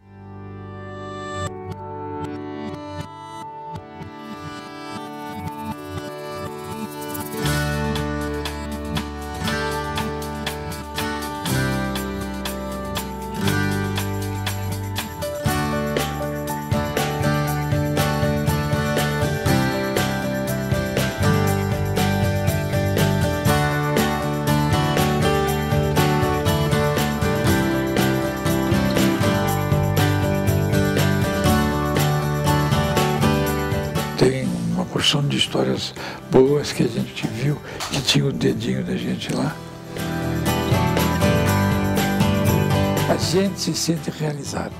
De histórias boas que a gente viu, que tinha o dedinho da gente lá. A gente se sente realizado.